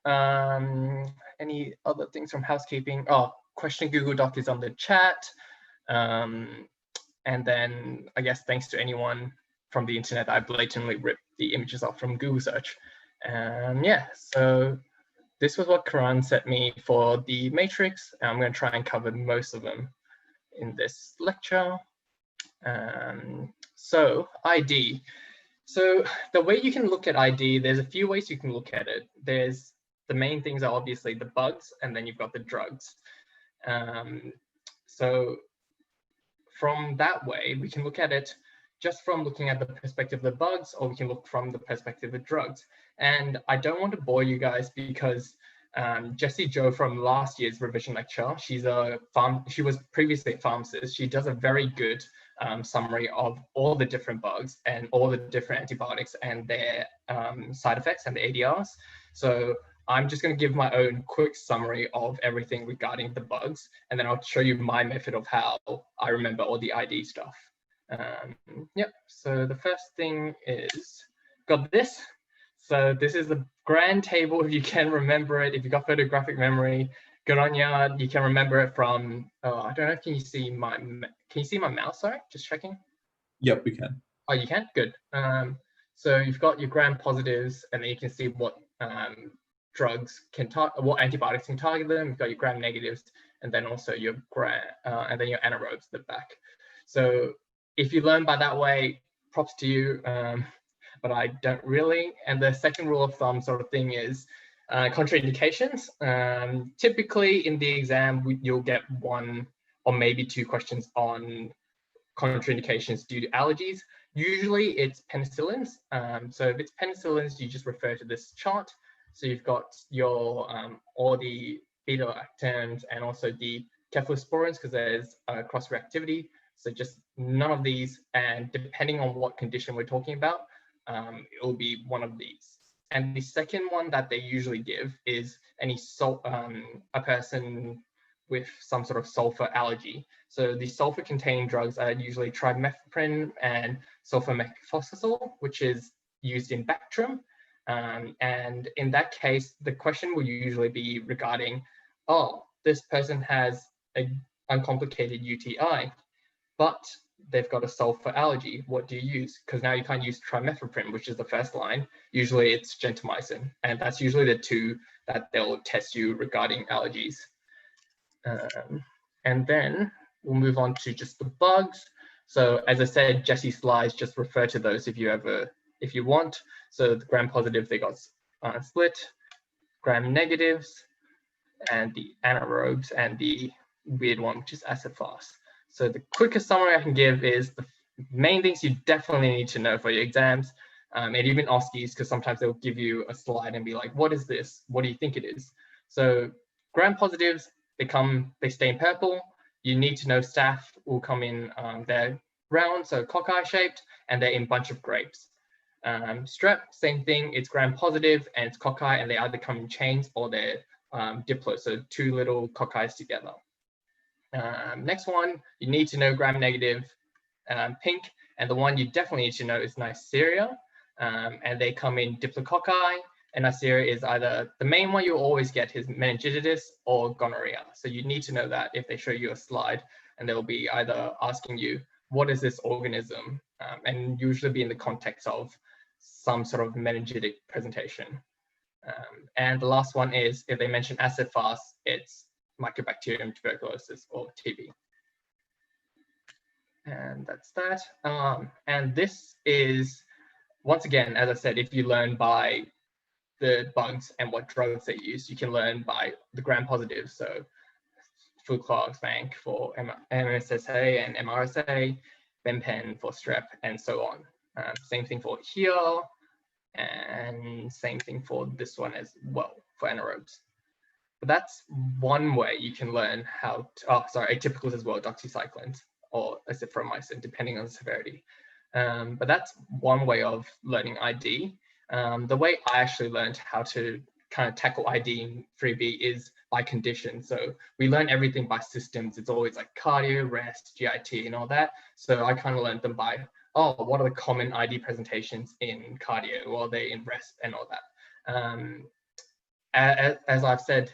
Any other things from housekeeping? Oh, question Google Doc is on the chat. And then I guess thanks to anyone from the internet, I blatantly ripped the images off from Google search. Yeah, so this was what Karan sent me for the matrix. I'm going to try and cover most of them in this lecture. So ID. So the way you can look at ID, there's a few ways you can look at it. There's the main things are obviously the bugs, and then you've got the drugs. So from that way, we can look at it just from looking at the perspective of the bugs, or we can look from the perspective of drugs. And I don't want to bore you guys because Jessie Jo from last year's revision lecture, she was previously a pharmacist. She does a very good summary of all the different bugs and all the different antibiotics and their side effects and the ADRs. So I'm just going to give my own quick summary of everything regarding the bugs, and then I'll show you my method of how I remember all the ID stuff. Yep, so the first thing is, got this. So this is the grand table, if you can remember it. If you've got photographic memory, good on ya. You can remember it from, I don't know, can you see my mouse, sorry, just checking? Yep, we can. Oh, you can, good. So you've got your gram positives, and then you can see what drugs can target, what antibiotics can target them. You've got your gram negatives, and then also your and then your anaerobes at the back. So if you learn by that way, props to you, but I don't really. And the second rule of thumb sort of thing is contraindications. Typically in the exam, you'll get one or maybe two questions on contraindications due to allergies. Usually it's penicillins. So if it's penicillins, you just refer to this chart. So you've got your all the beta-lactams and also the cephalosporins, because there's cross-reactivity. So just none of these, and depending on what condition we're talking about, it will be one of these. And the second one that they usually give is any a person with some sort of sulfur allergy. So the sulfur-containing drugs are usually trimethoprim and sulfamethoxazole, which is used in Bactrim. And in that case, the question will usually be regarding, oh, this person has an uncomplicated UTI, but they've got a sulfur allergy. What do you use? Because now you can't use trimethoprim, which is the first line. Usually it's gentamicin, and that's usually the two that they'll test you regarding allergies. And then we'll move on to just the bugs. So as I said, Jessie's slides, just refer to those if you want. So the gram positive, they got split, gram negatives, and the anaerobes, and the weird one, which is acid fast. So the quickest summary I can give is the main things you definitely need to know for your exams, and even OSCEs, because sometimes they'll give you a slide and be like, what is this? What do you think it is? So gram positives, they stay in purple. You need to know staph will come in, they're round, so cockeye shaped, and they're in a bunch of grapes. Strep, same thing, it's gram positive and it's cockeye, and they either come in chains or they're diplo, so two little cockeyes together. Next one, you need to know gram negative, pink, and the one you definitely need to know is Neisseria, and they come in diplococci, and Neisseria is either, the main one you'll always get is meningitis or gonorrhea. So you need to know that if they show you a slide, and they'll be either asking you, what is this organism? And usually be in the context of some sort of meningitic presentation. And the last one is, if they mention acid fast, it's Mycobacterium tuberculosis, or TB. And that's that. And this is, once again, as I said, if you learn by the bugs and what drugs they use, you can learn by the gram positives. So Flucloxbank for MSSA and MRSA, Benpen for strep, and so on. Same thing for here, and same thing for this one as well, for anaerobes. But that's one way you can learn how to, atypicals as well, doxycyclines or azithromycin, depending on the severity. But that's one way of learning ID. The way I actually learned how to kind of tackle ID in 3B is by condition. So we learn everything by systems. It's always like cardio, rest, GIT, and all that. So I kind of learned them by, what are the common ID presentations in cardio? Or are they in rest and all that? as I've said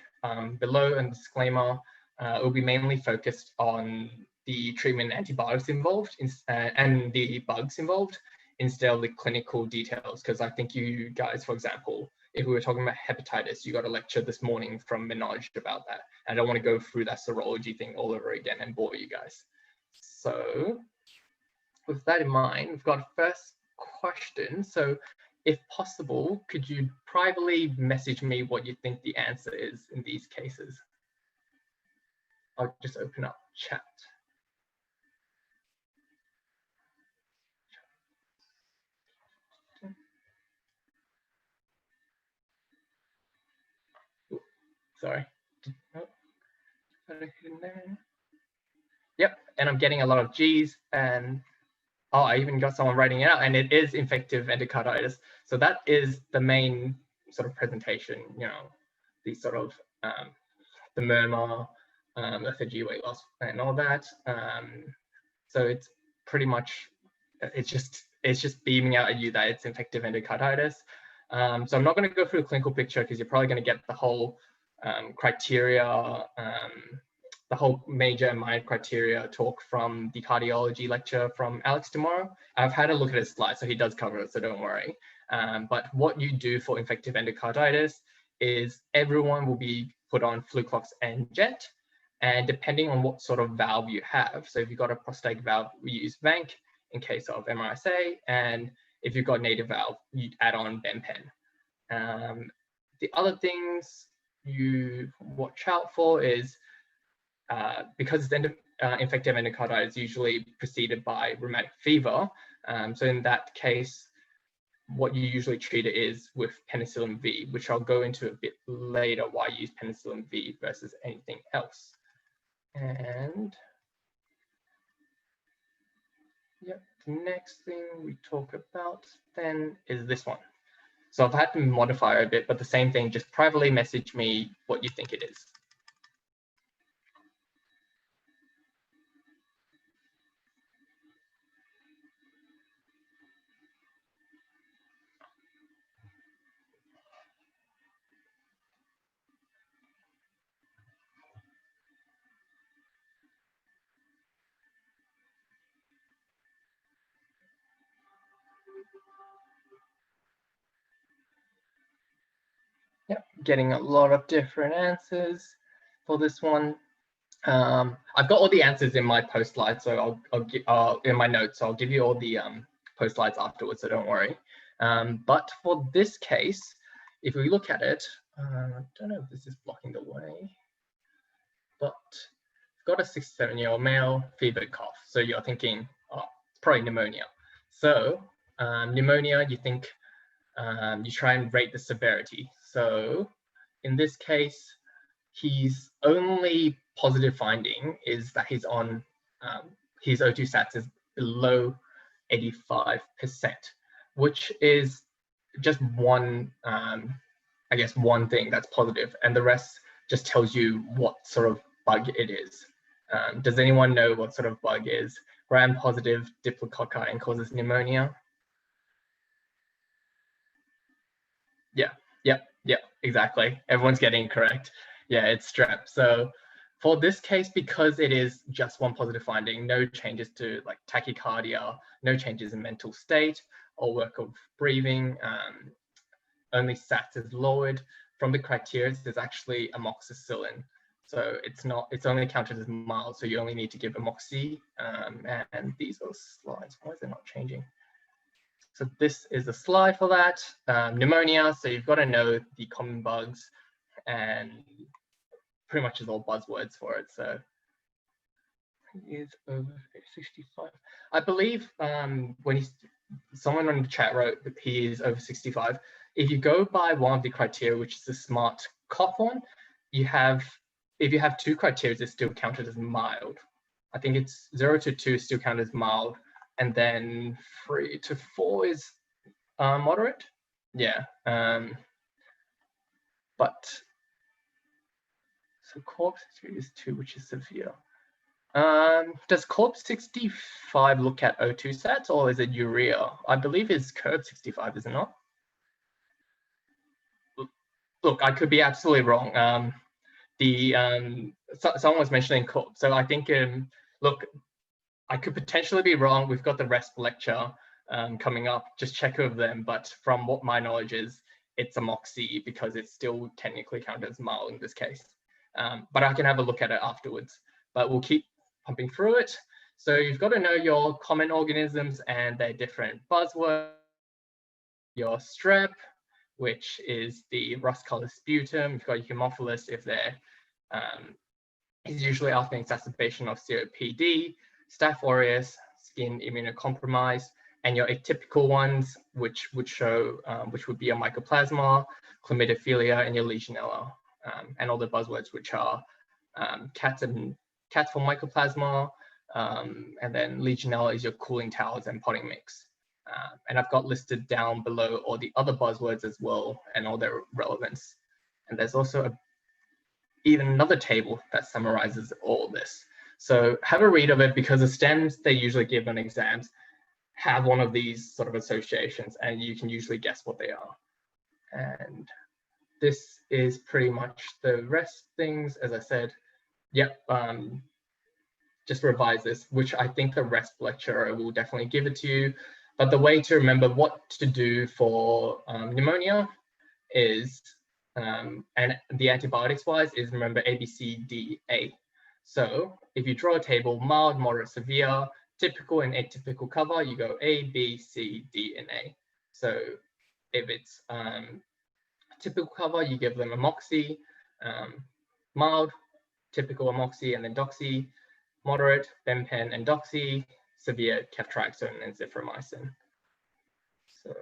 below in the disclaimer, it will be mainly focused on the treatment antibiotics involved and the bugs involved instead of the clinical details. Because I think you guys, for example, if we were talking about hepatitis, you got a lecture this morning from Benign about that. And I don't want to go through that serology thing all over again and bore you guys. So with that in mind, we've got a first question. So if possible, could you privately message me what you think the answer is in these cases? I'll just open up chat. Ooh, sorry. Yep, and I'm getting a lot of G's, and oh, I even got someone writing it out, and it is infective endocarditis. So that is the main sort of presentation, you know, the sort of the murmur, lethargy, weight loss, and all that. So it's pretty much, it's just beaming out at you that it's infective endocarditis. So I'm not going to go through a clinical picture because you're probably going to get the whole criteria, the whole major and minor criteria talk from the cardiology lecture from Alex tomorrow. I've had a look at his slides, so he does cover it, so don't worry. But what you do for infective endocarditis is everyone will be put on Fluclox and Gent, and depending on what sort of valve you have, so if you've got a prosthetic valve, we use Vanc in case of MRSA, and if you've got native valve, you add on Benpen. The other things you watch out for is because infective endocarditis is usually preceded by rheumatic fever. So in that case, what you usually treat it is with penicillin V, which I'll go into a bit later why I use penicillin V versus anything else. And yep, the next thing we talk about then is this one. So I've had to modify it a bit, but the same thing, just privately message me what you think it is. Yep, getting a lot of different answers for this one. I've got all the answers in my post slides, so I'll in my notes. So I'll give you all the post slides afterwards, so don't worry. But for this case, if we look at it, I don't know if this is blocking the way, but I've got a 67-year-old male, fever, cough. So you're thinking, oh, it's probably pneumonia. So pneumonia, you think you try and rate the severity. So in this case, his only positive finding is that he's on his O2 sats is below 85%, which is just one, I guess, one thing that's positive, and the rest just tells you what sort of bug it is. Does anyone know what sort of bug is gram-positive diplococci and causes pneumonia? Yeah, exactly. Everyone's getting it correct. Yeah, it's strep. So for this case, because it is just one positive finding, no changes to like tachycardia, no changes in mental state or work of breathing, only SATs is lowered. From the criteria, there's actually amoxicillin. So it's only counted as mild. So you only need to give amoxi. And these are slides. Why is it not changing? So this is a slide for that. Pneumonia, so you've got to know the common bugs, and pretty much is all buzzwords for it. So he is over 65. I believe when someone in the chat wrote that he is over 65. If you go by one of the criteria, which is the SMART cough one, if you have two criteria, it's still counted as mild. I think it's 0 to 2 is still counted as mild, and then 3 to 4 is moderate. Yeah. But so corpse is 2, which is severe. Does corpse 65 look at O2 sats, or is it urea? I believe it's curve 65, is it not? look, I could be absolutely wrong. Someone was mentioning cold, so I think look, I could potentially be wrong. We've got the RESP lecture coming up. Just check over them. But from what my knowledge is, it's a moxie because it's still technically counted as mild in this case. But I can have a look at it afterwards. But we'll keep pumping through it. So you've got to know your common organisms and their different buzzwords. Your strep, which is the rust-colored sputum. You've got your Haemophilus if they're is usually after an exacerbation of COPD. Staph aureus, skin immunocompromised, and your atypical ones, which would show, which would be your mycoplasma, chlamydophilia, and your Legionella, and all the buzzwords, which are cats for mycoplasma, and then Legionella is your cooling towels and potting mix. And I've got listed down below all the other buzzwords as well and all their relevance. And there's also even another table that summarizes all this. So have a read of it because the stems they usually give on exams have one of these sort of associations and you can usually guess what they are. And this is pretty much the rest things, as I said. Yep, just revise this, which I think the RESP lecturer will definitely give it to you. But the way to remember what to do for pneumonia is, and the antibiotics wise is remember A, B, C, D, A. So if you draw a table, mild, moderate, severe, typical and atypical cover, you go A, B, C, D, and A. So if it's typical cover, you give them amoxi, mild, typical amoxi, and then doxy, moderate, benpen and doxy, severe, ceftriaxone and zithromycin. So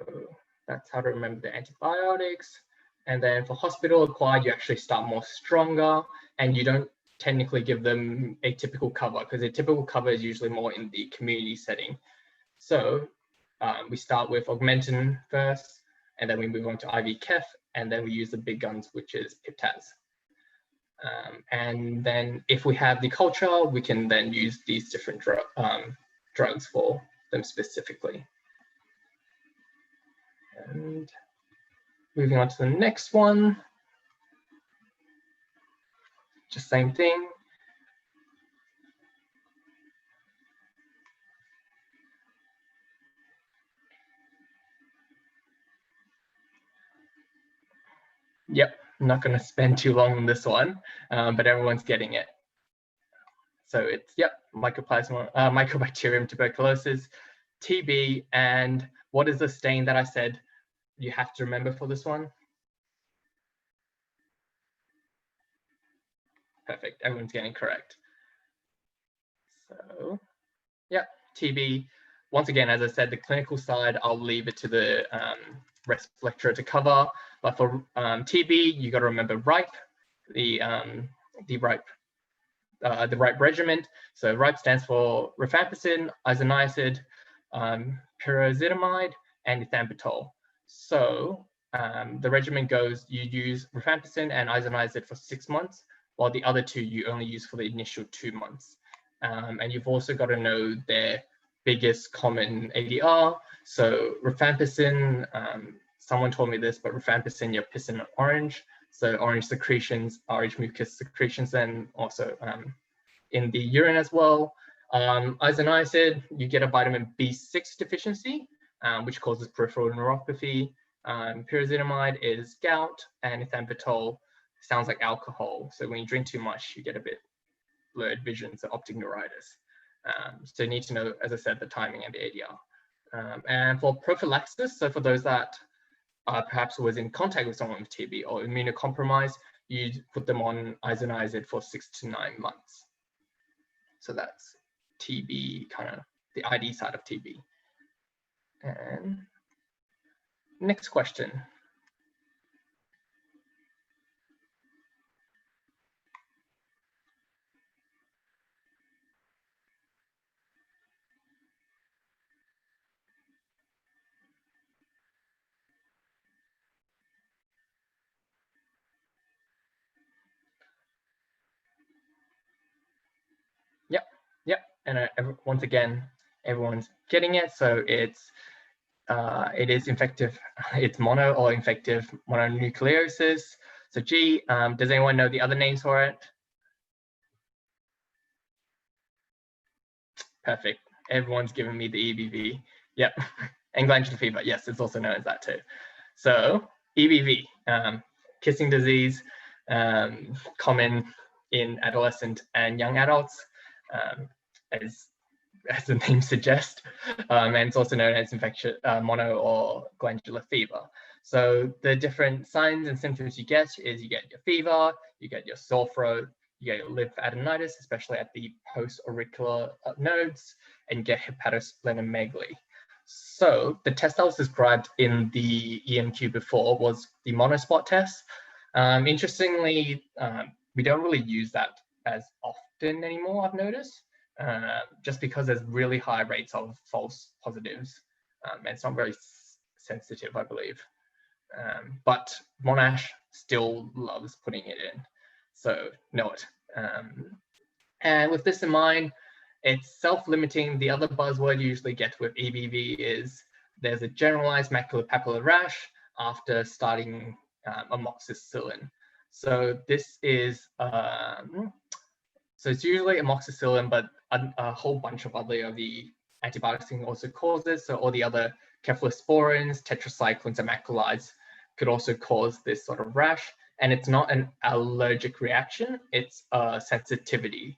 that's how to remember the antibiotics. And then for hospital acquired, you actually start more stronger and you don't technically give them a typical cover because a typical cover is usually more in the community setting. So we start with Augmentin first, and then we move on to IV Kef, and then we use the big guns, which is Pip-Taz. And then if we have the culture, we can then use these different drugs for them specifically. And moving on to the next one, just same thing. Yep, I'm not going to spend too long on this one, but everyone's getting it. So it's, yep, mycoplasma, Mycobacterium tuberculosis, TB, and what is the stain that I said you have to remember for this one? Perfect, everyone's getting correct. So, yeah, TB. Once again, as I said, the clinical side, I'll leave it to the RESP lecturer to cover. But for TB, you got to remember RIPE, the RIPE regimen. So RIPE stands for rifampicin, isoniazid, pyrazidamide, and ethambutol. So the regimen goes, you use rifampicin and isoniazid for 6 months, while the other two you only use for the initial 2 months. And you've also got to know their biggest common ADR. So rifampicin, someone told me this, but rifampicin, you're pissing orange. So orange secretions, orange mucus secretions, and also in the urine as well. Isoniazid, you get a vitamin B6 deficiency, which causes peripheral neuropathy. Pyrazidamide is gout, and ethambutol sounds like alcohol. So when you drink too much, you get a bit blurred vision, so optic neuritis. So you need to know, as I said, the timing and the ADR. And for prophylaxis, so for those that perhaps was in contact with someone with TB or immunocompromised, you put them on isoniazid for 6 to 9 months. So that's TB, kind of the ID side of TB. And next question. Yep. And once again, everyone's getting it. So it's it is infective, it's mono or infective mononucleosis. So G, does anyone know the other names for it? Perfect. Everyone's giving me the EBV. Yep. And glandular fever. Yes, it's also known as that too. So EBV, kissing disease, common in adolescent and young adults, as the name suggests, and it's also known as infection, mono or glandular fever. So the different signs and symptoms you get is you get your fever, you get your sore throat, you get lymphadenitis, especially at the post-auricular nodes, and you get hepatosplenomegaly. So the test that was described in the EMQ before was the monospot test. Interestingly, we don't really use that as often anymore, I've noticed, just because there's really high rates of false positives. And it's not very sensitive, I believe. But Monash still loves putting it in. So know it. And with this in mind, it's self-limiting. The other buzzword you usually get with EBV is there's a generalized maculopapular rash after starting amoxicillin. So this is, so it's usually amoxicillin, but a whole bunch of other of the antibiotics can also cause this. So all the other cephalosporins, tetracyclines, and macrolides could also cause this sort of rash. And it's not an allergic reaction, it's a sensitivity.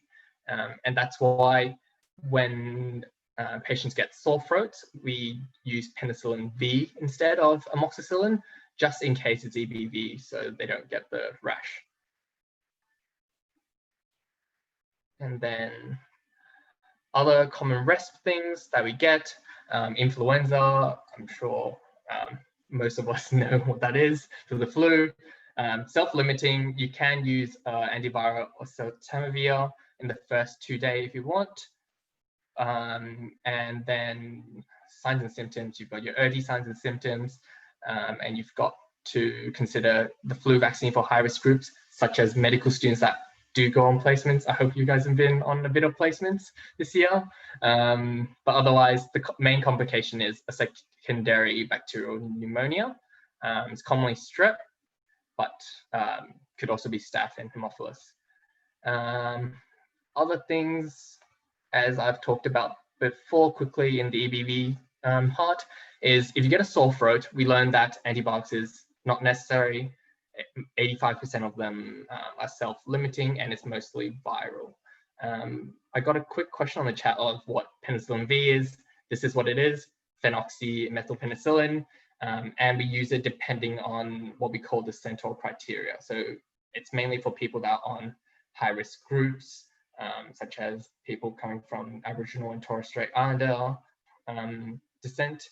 And that's why when patients get sore throats, we use penicillin V instead of amoxicillin, just in case it's EBV, so they don't get the rash. And then other common resp things that we get, influenza, I'm sure most of us know what that is, for the flu. Self-limiting, you can use antiviral or oseltamivir in the first 2 days if you want. And then signs and symptoms, you've got your early signs and symptoms, and you've got to consider the flu vaccine for high-risk groups, such as medical students that do go on placements. I hope you guys have been on a bit of placements this year. But otherwise, the main complication is a secondary bacterial pneumonia. It's commonly strep, but could also be staph and Haemophilus. Other things, as I've talked about before quickly in the EBV part, is if you get a sore throat, we learned that antibiotics is not necessary. 85% of them are self-limiting, and it's mostly viral. I got a quick question on the chat of what penicillin V is. This is what it is, phenoxymethylpenicillin, and we use it depending on what we call the Centaur criteria. So it's mainly for people that are on high-risk groups, such as people coming from Aboriginal and Torres Strait Islander descent.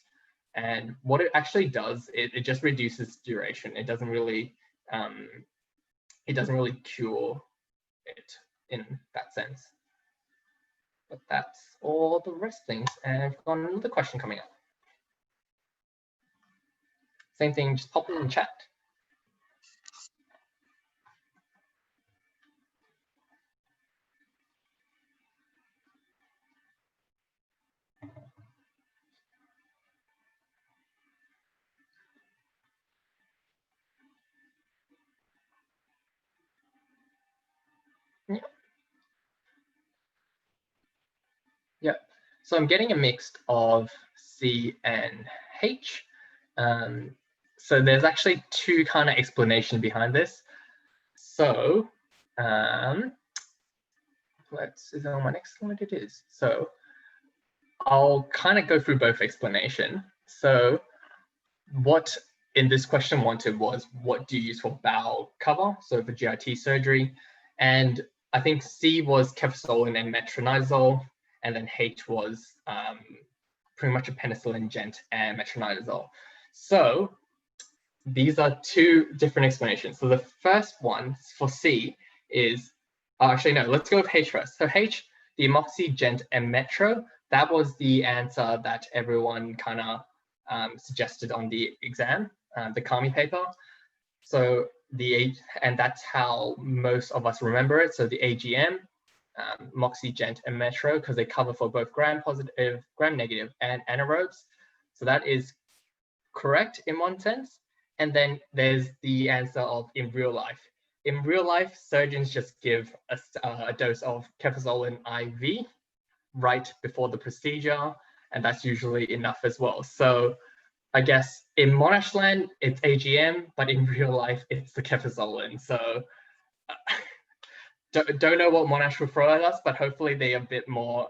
And what it actually does, it just reduces duration. It doesn't really cure it in that sense. But that's all the rest things. And I've got another question coming up. Same thing, just pop it in the chat. Yeah, so I'm getting a mix of C and H. So there's actually two kind of explanations behind this. So is that on my next slide? It is. So I'll kind of go through both explanation. So what in this question wanted was, what do you use for bowel cover? So for GIT surgery. And I think C was cefazolin and metronidazole, and then H was pretty much a penicillin, gent, and metronidazole. So these are two different explanations. So the first one for C is, actually no, let's go with H first. So H, the amoxi, gent, and metro, that was the answer that everyone kind of suggested on the exam, the Kami paper. So and that's how most of us remember it. So the AGM, amoxi, gent, and metro, because they cover for both gram-positive, gram-negative, and anaerobes. So that is correct in one sense. And then there's the answer of in real life. In real life, surgeons just give a dose of cefazolin IV right before the procedure, and that's usually enough as well. So I guess in Monash land, it's AGM, but in real life, it's the cefazolin. So don't know what Monash will throw at us, but hopefully they're a bit more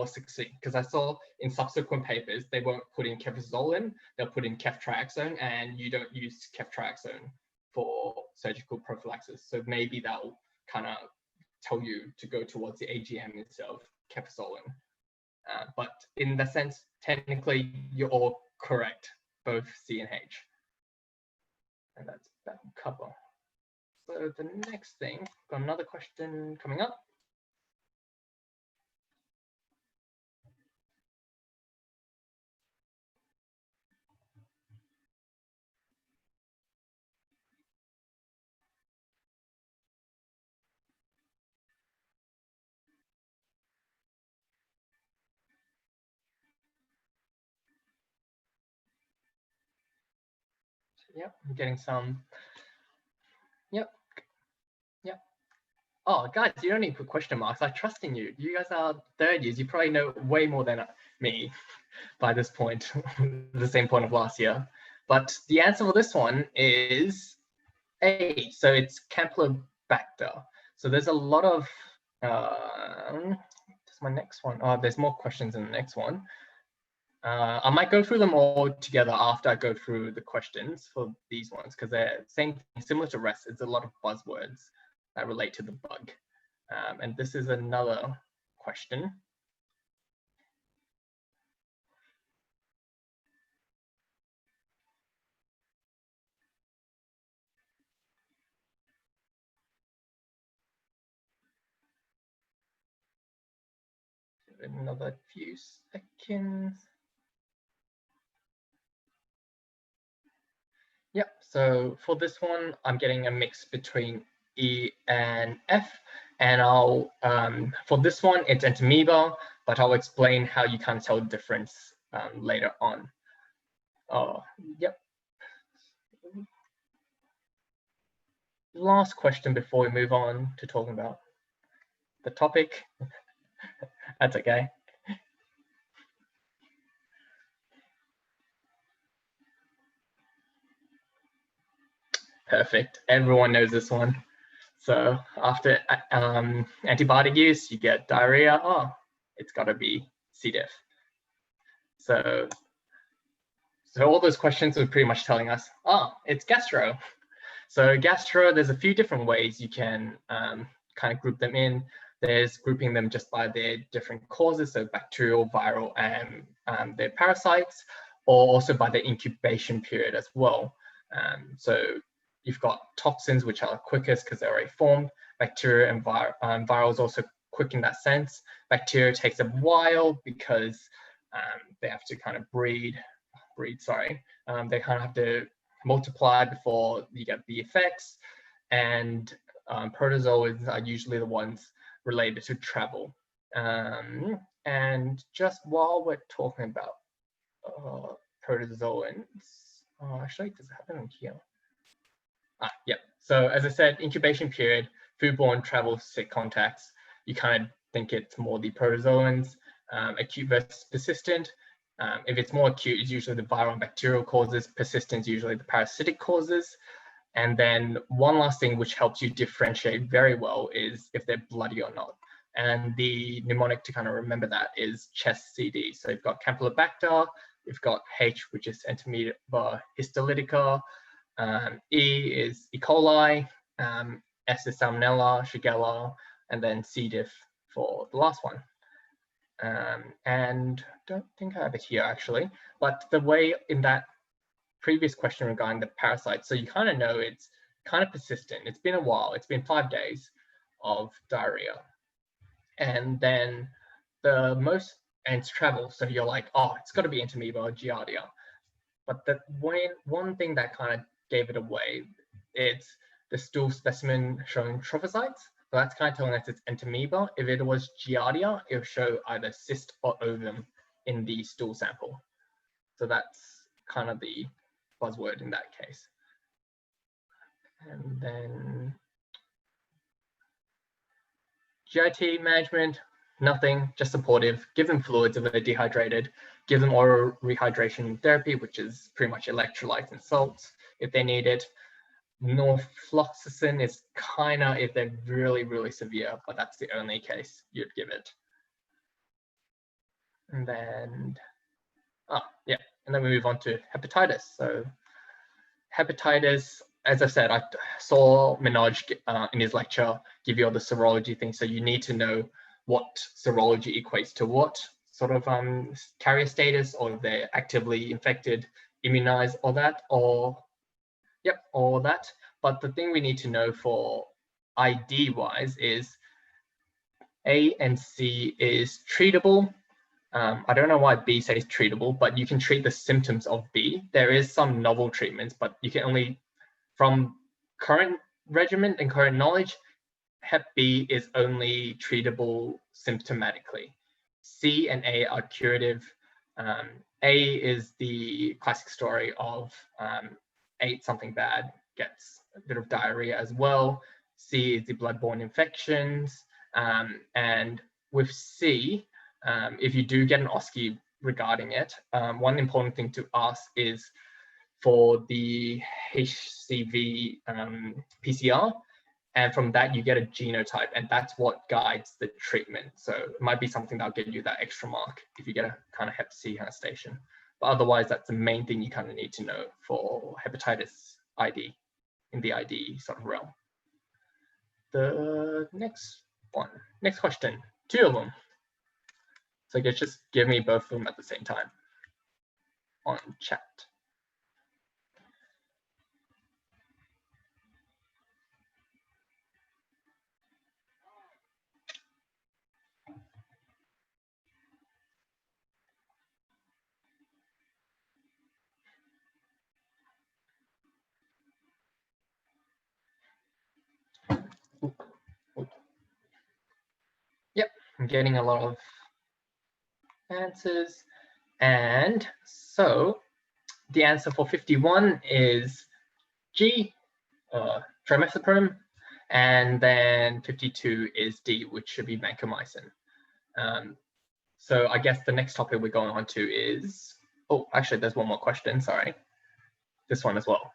succinct, because I saw in subsequent papers they won't put in cefazolin, they'll put in ceftriaxone, and you don't use ceftriaxone for surgical prophylaxis. So maybe that'll kind of tell you to go towards the AGM instead of cefazolin. But in that sense, technically you're all correct, both C and H. And that's that cover. So the next thing, got another question coming up. Yep, I'm getting some. Yep. Oh, guys, you don't need to put question marks. I trust in you. You guys are third years. You probably know way more than me by this point, the same point of last year. But the answer for this one is A. So it's Campylobacter. So there's a lot of, that's my next one. Oh, there's more questions in the next one. I might go through them all together after I go through the questions for these ones, because they're similar to rest. It's a lot of buzzwords that relate to the bug. And this is another question. Another few seconds. Yep, so for this one, I'm getting a mix between E and F. And I'll, for this one, it's entamoeba, but I'll explain how you can't tell the difference later on. Oh, yep. Last question before we move on to talking about the topic. That's okay. Perfect. Everyone knows this one. So after antibiotic use, you get diarrhea. Oh, it's got to be C. diff. So all those questions were pretty much telling us, oh, it's gastro. So gastro, there's a few different ways you can kind of group them in. There's grouping them just by their different causes, so bacterial, viral, and their parasites, or also by the incubation period as well. So you've got toxins, which are quickest because they're already formed. Bacteria and viral is also quick in that sense. Bacteria takes a while because they have to kind of they kind of have to multiply before you get the effects. And protozoans are usually the ones related to travel. And just while we're talking about protozoans, actually, does it happen in here? Yeah. So as I said, incubation period, foodborne travel, sick contacts. You kind of think it's more the protozoans, acute versus persistent. If it's more acute, it's usually the viral and bacterial causes. Persistent is usually the parasitic causes. And then one last thing which helps you differentiate very well is if they're bloody or not. And the mnemonic to kind of remember that is chest CD. So you've got Campylobacter, you've got H, which is Entamoeba histolytica, E is E. coli, S is Salmonella, Shigella, and then C. diff for the last one. And don't think I have it here actually, but the way in that previous question regarding the parasites, so you kind of know it's kind of persistent. It's been a while. It's been 5 days of diarrhea. And then and it's travel. So you're like, oh, it's got to be Entamoeba or Giardia. But the one thing that kind of gave it away, it's the stool specimen showing trophocytes. So that's kind of telling us it's Entamoeba. If it was Giardia, it would show either cyst or ovum in the stool sample. So that's kind of the buzzword in that case. And then GIT management, nothing, just supportive. Give them fluids if they're dehydrated. Give them oral rehydration therapy, which is pretty much electrolytes and salts if they need it. Norfloxacin is kind of if they're really, really severe, but that's the only case you'd give it. And then, and then we move on to hepatitis. So hepatitis, as I said, I saw Minaj in his lecture give you all the serology things. So you need to know what serology equates to what sort of carrier status, or if they're actively infected, immunized, or that, or all that. But the thing we need to know for ID wise is A and C is treatable. I don't know why B says treatable, but you can treat the symptoms of B. There is some novel treatments, but you can only, from current regimen and current knowledge, Hep B is only treatable symptomatically. C and A are curative. A is the classic story of ate something bad, gets a bit of diarrhea as well. C is the bloodborne infections. And with C, if you do get an OSCE regarding it, one important thing to ask is for the HCV PCR, and from that you get a genotype, and that's what guides the treatment. So it might be something that'll give you that extra mark if you get a kind of Hep C kind of station. But otherwise, that's the main thing you kind of need to know for hepatitis ID in the ID sort of realm. The next question, 2 of them. So I guess just give me both of them at the same time on chat. Yep, I'm getting a lot of answers. And so the answer for 51 is G, trimethoprim, and then 52 is D, which should be vancomycin. So I guess the next topic we're going on to is, oh, actually there's one more question, sorry. This one as well.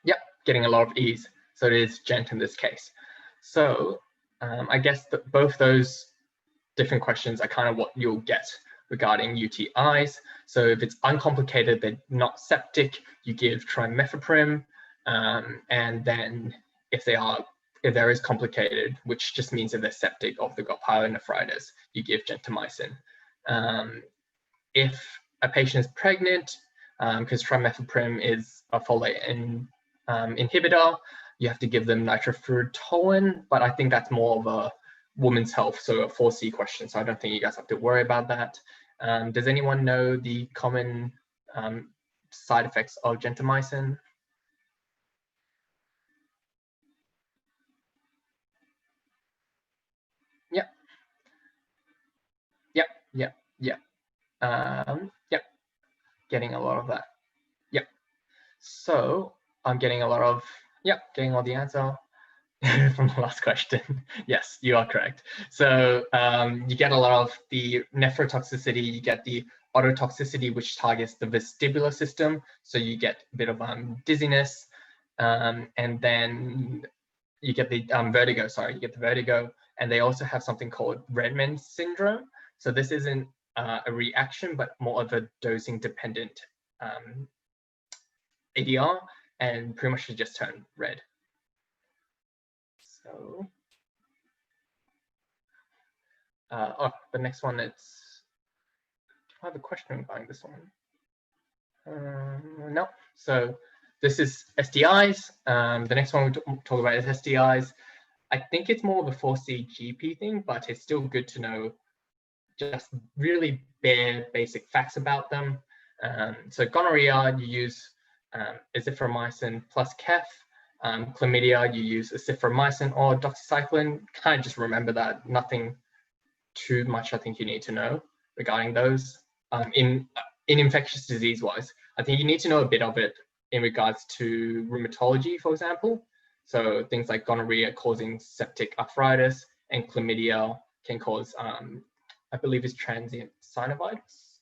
Yep, getting a lot of E's. So it is gent in this case. So I guess that both those different questions are kind of what you'll get regarding UTIs. So if it's uncomplicated, they're not septic, you give trimethoprim. And then if there is complicated, which just means if they're septic or if they've got pyelonephritis, you give gentamicin. If a patient is pregnant, because trimethoprim is a folate inhibitor, you have to give them nitrofurantoin, but I think that's more of a women's health, so a 4C question, so I don't think you guys have to worry about that. Does anyone know the common side effects of gentamicin? Yep. Yep. Getting a lot of that. Yep. So I'm getting a lot of, getting all the answer from the last question. Yes, you are correct. So you get a lot of the nephrotoxicity, you get the ototoxicity, which targets the vestibular system. So you get a bit of dizziness, and then you get the vertigo, you get the vertigo. And they also have something called Redmond syndrome. So this isn't a reaction, but more of a dosing dependent ADR, and pretty much should just turn red. So, the next one, it's, I have a question regarding this one. No, so this is STIs. The next one we talk about is STIs. I think it's more of a 4C GP thing, but it's still good to know just really bare basic facts about them. So gonorrhea, you use azithromycin plus Kef. Chlamydia, you use azithromycin or doxycycline. Kind of just remember that. Nothing too much I think you need to know regarding those. In infectious disease wise, I think you need to know a bit of it in regards to rheumatology, for example. So things like gonorrhea causing septic arthritis, and chlamydia can cause, I believe it's transient synovitis.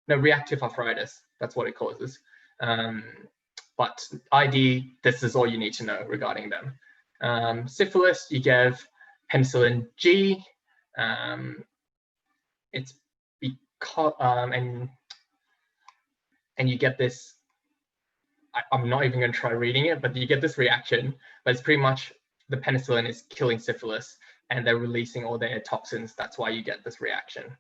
No, reactive arthritis, that's what it causes. But ID, this is all you need to know regarding them. Syphilis, you give penicillin G. It's because, and you get this, I'm not even going to try reading it, but you get this reaction, but it's pretty much the penicillin is killing syphilis and they're releasing all their toxins. That's why you get this reaction.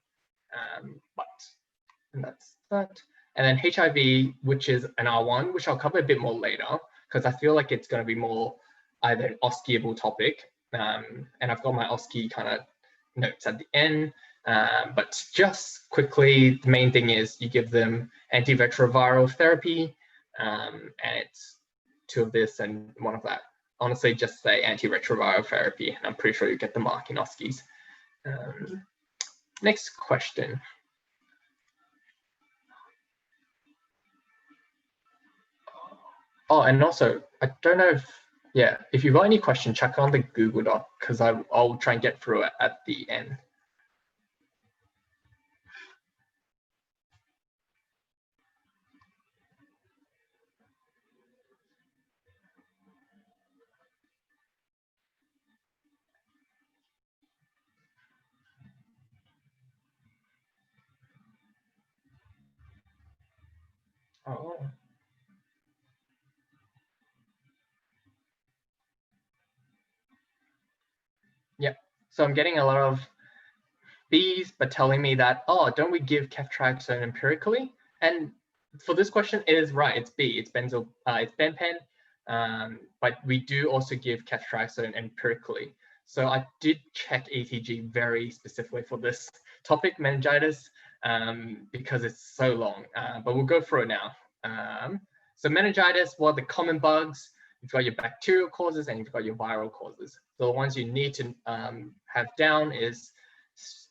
And that's that. And then HIV, which is an R1, which I'll cover a bit more later, because I feel like it's going to be more either an OSCE-able topic. And I've got my OSCE kind of notes at the end. But just quickly, the main thing is you give them antiretroviral therapy, and it's 2 of this and 1 of that. Honestly, just say antiretroviral therapy, and I'm pretty sure you get the mark in OSCEs. Next question. Oh, and also, I don't know if, yeah, if you've got any questions, check on the Google Doc, because I'll try and get through it at the end. Oh. Yeah, so I'm getting a lot of B's, but telling me that, oh, don't we give ceftriaxone empirically? And for this question, it is right. It's B. It's benpen, but we do also give ceftriaxone empirically. So I did check ETG very specifically for this topic, meningitis, because it's so long. But we'll go through it now. So meningitis, what are the common bugs? You've got your bacterial causes and you've got your viral causes. So the ones you need to have down is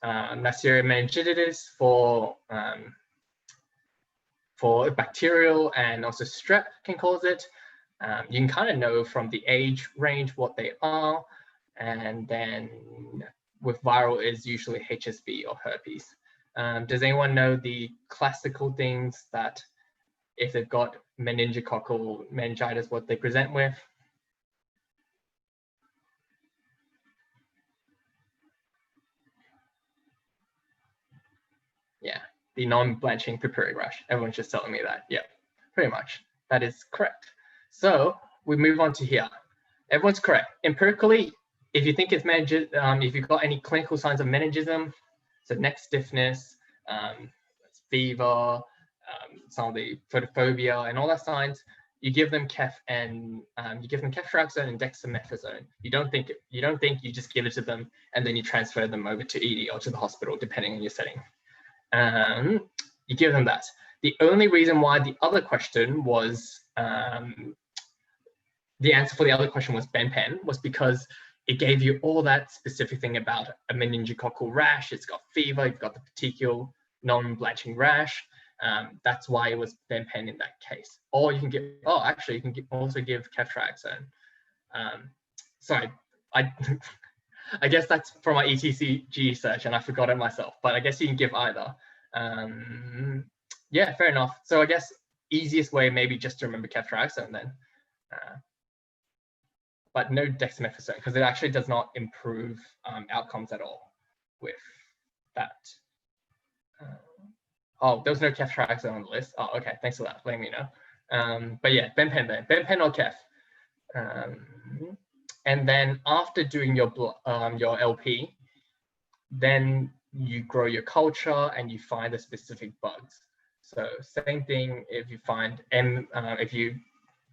Neisseria meningitis for bacterial, and also strep can cause it. You can kind of know from the age range what they are, and then with viral is usually HSV or herpes. Does anyone know the classical things that if they've got meningococcal meningitis, what they present with? Yeah, the non-blanching purpuric rash. Everyone's just telling me that. Yeah, pretty much. That is correct. So we move on to here. Everyone's correct. Empirically, if you think it's meningitis, if you've got any clinical signs of meningism, so neck stiffness, fever, some of the photophobia and all that signs, you give them ceftriaxone and dexamethasone. You don't think, you just give it to them and then you transfer them over to ED or to the hospital, depending on your setting. You give them that. The only reason why the other question was, the answer for the other question was benpen, was because it gave you all that specific thing about a meningococcal rash. It's got fever, you've got the petechial non-blanching rash. That's why it was benpen in that case. Or you can give, oh, actually, you can also give ceftriaxone. Sorry, I guess that's from my ETCG search and I forgot it myself, but I guess you can give either. Yeah, fair enough. So I guess easiest way maybe just to remember ceftriaxone then. But no dexamethasone, because it actually does not improve outcomes at all with that. Oh, there was no ceftriaxone on the list. Oh, okay, thanks for that, letting me know. But yeah, benpen then, benpen or kef. And then after doing your LP, then you grow your culture and you find the specific bugs. So same thing if you find, if you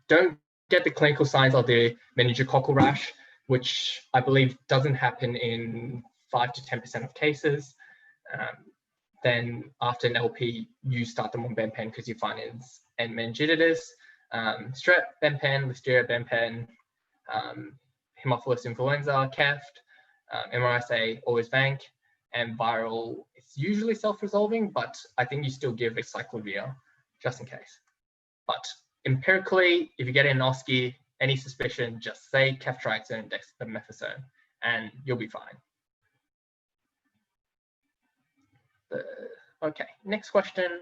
don't get the clinical signs of the meningococcal rash, which I believe doesn't happen in 5 to 10% of cases, then after an LP, you start them on benpen because you find it's meningitis. Strep, benpen, listeria, benpen, Haemophilus influenza, KEFT, MRSA, always vanc, and viral, it's usually self-resolving, but I think you still give acyclovir just in case. But empirically, if you get an OSCE, any suspicion, just say ceftriaxone and dexamethasone, and you'll be fine. Okay, next question.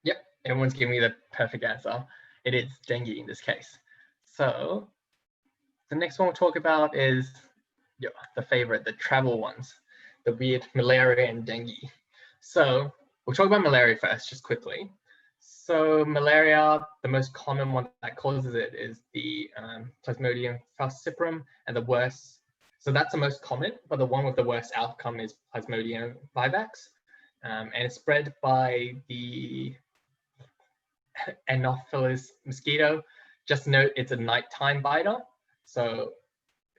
Yep, everyone's giving me the perfect answer. It is dengue in this case. So the next one we'll talk about is the favorite, the travel ones, the weird malaria and dengue. So we'll talk about malaria first, just quickly. So malaria, the most common one that causes it is the Plasmodium falciparum, and the worst, so that's the most common, but the one with the worst outcome is Plasmodium vivax, and it's spread by the Anopheles mosquito. Just note it's a nighttime biter, so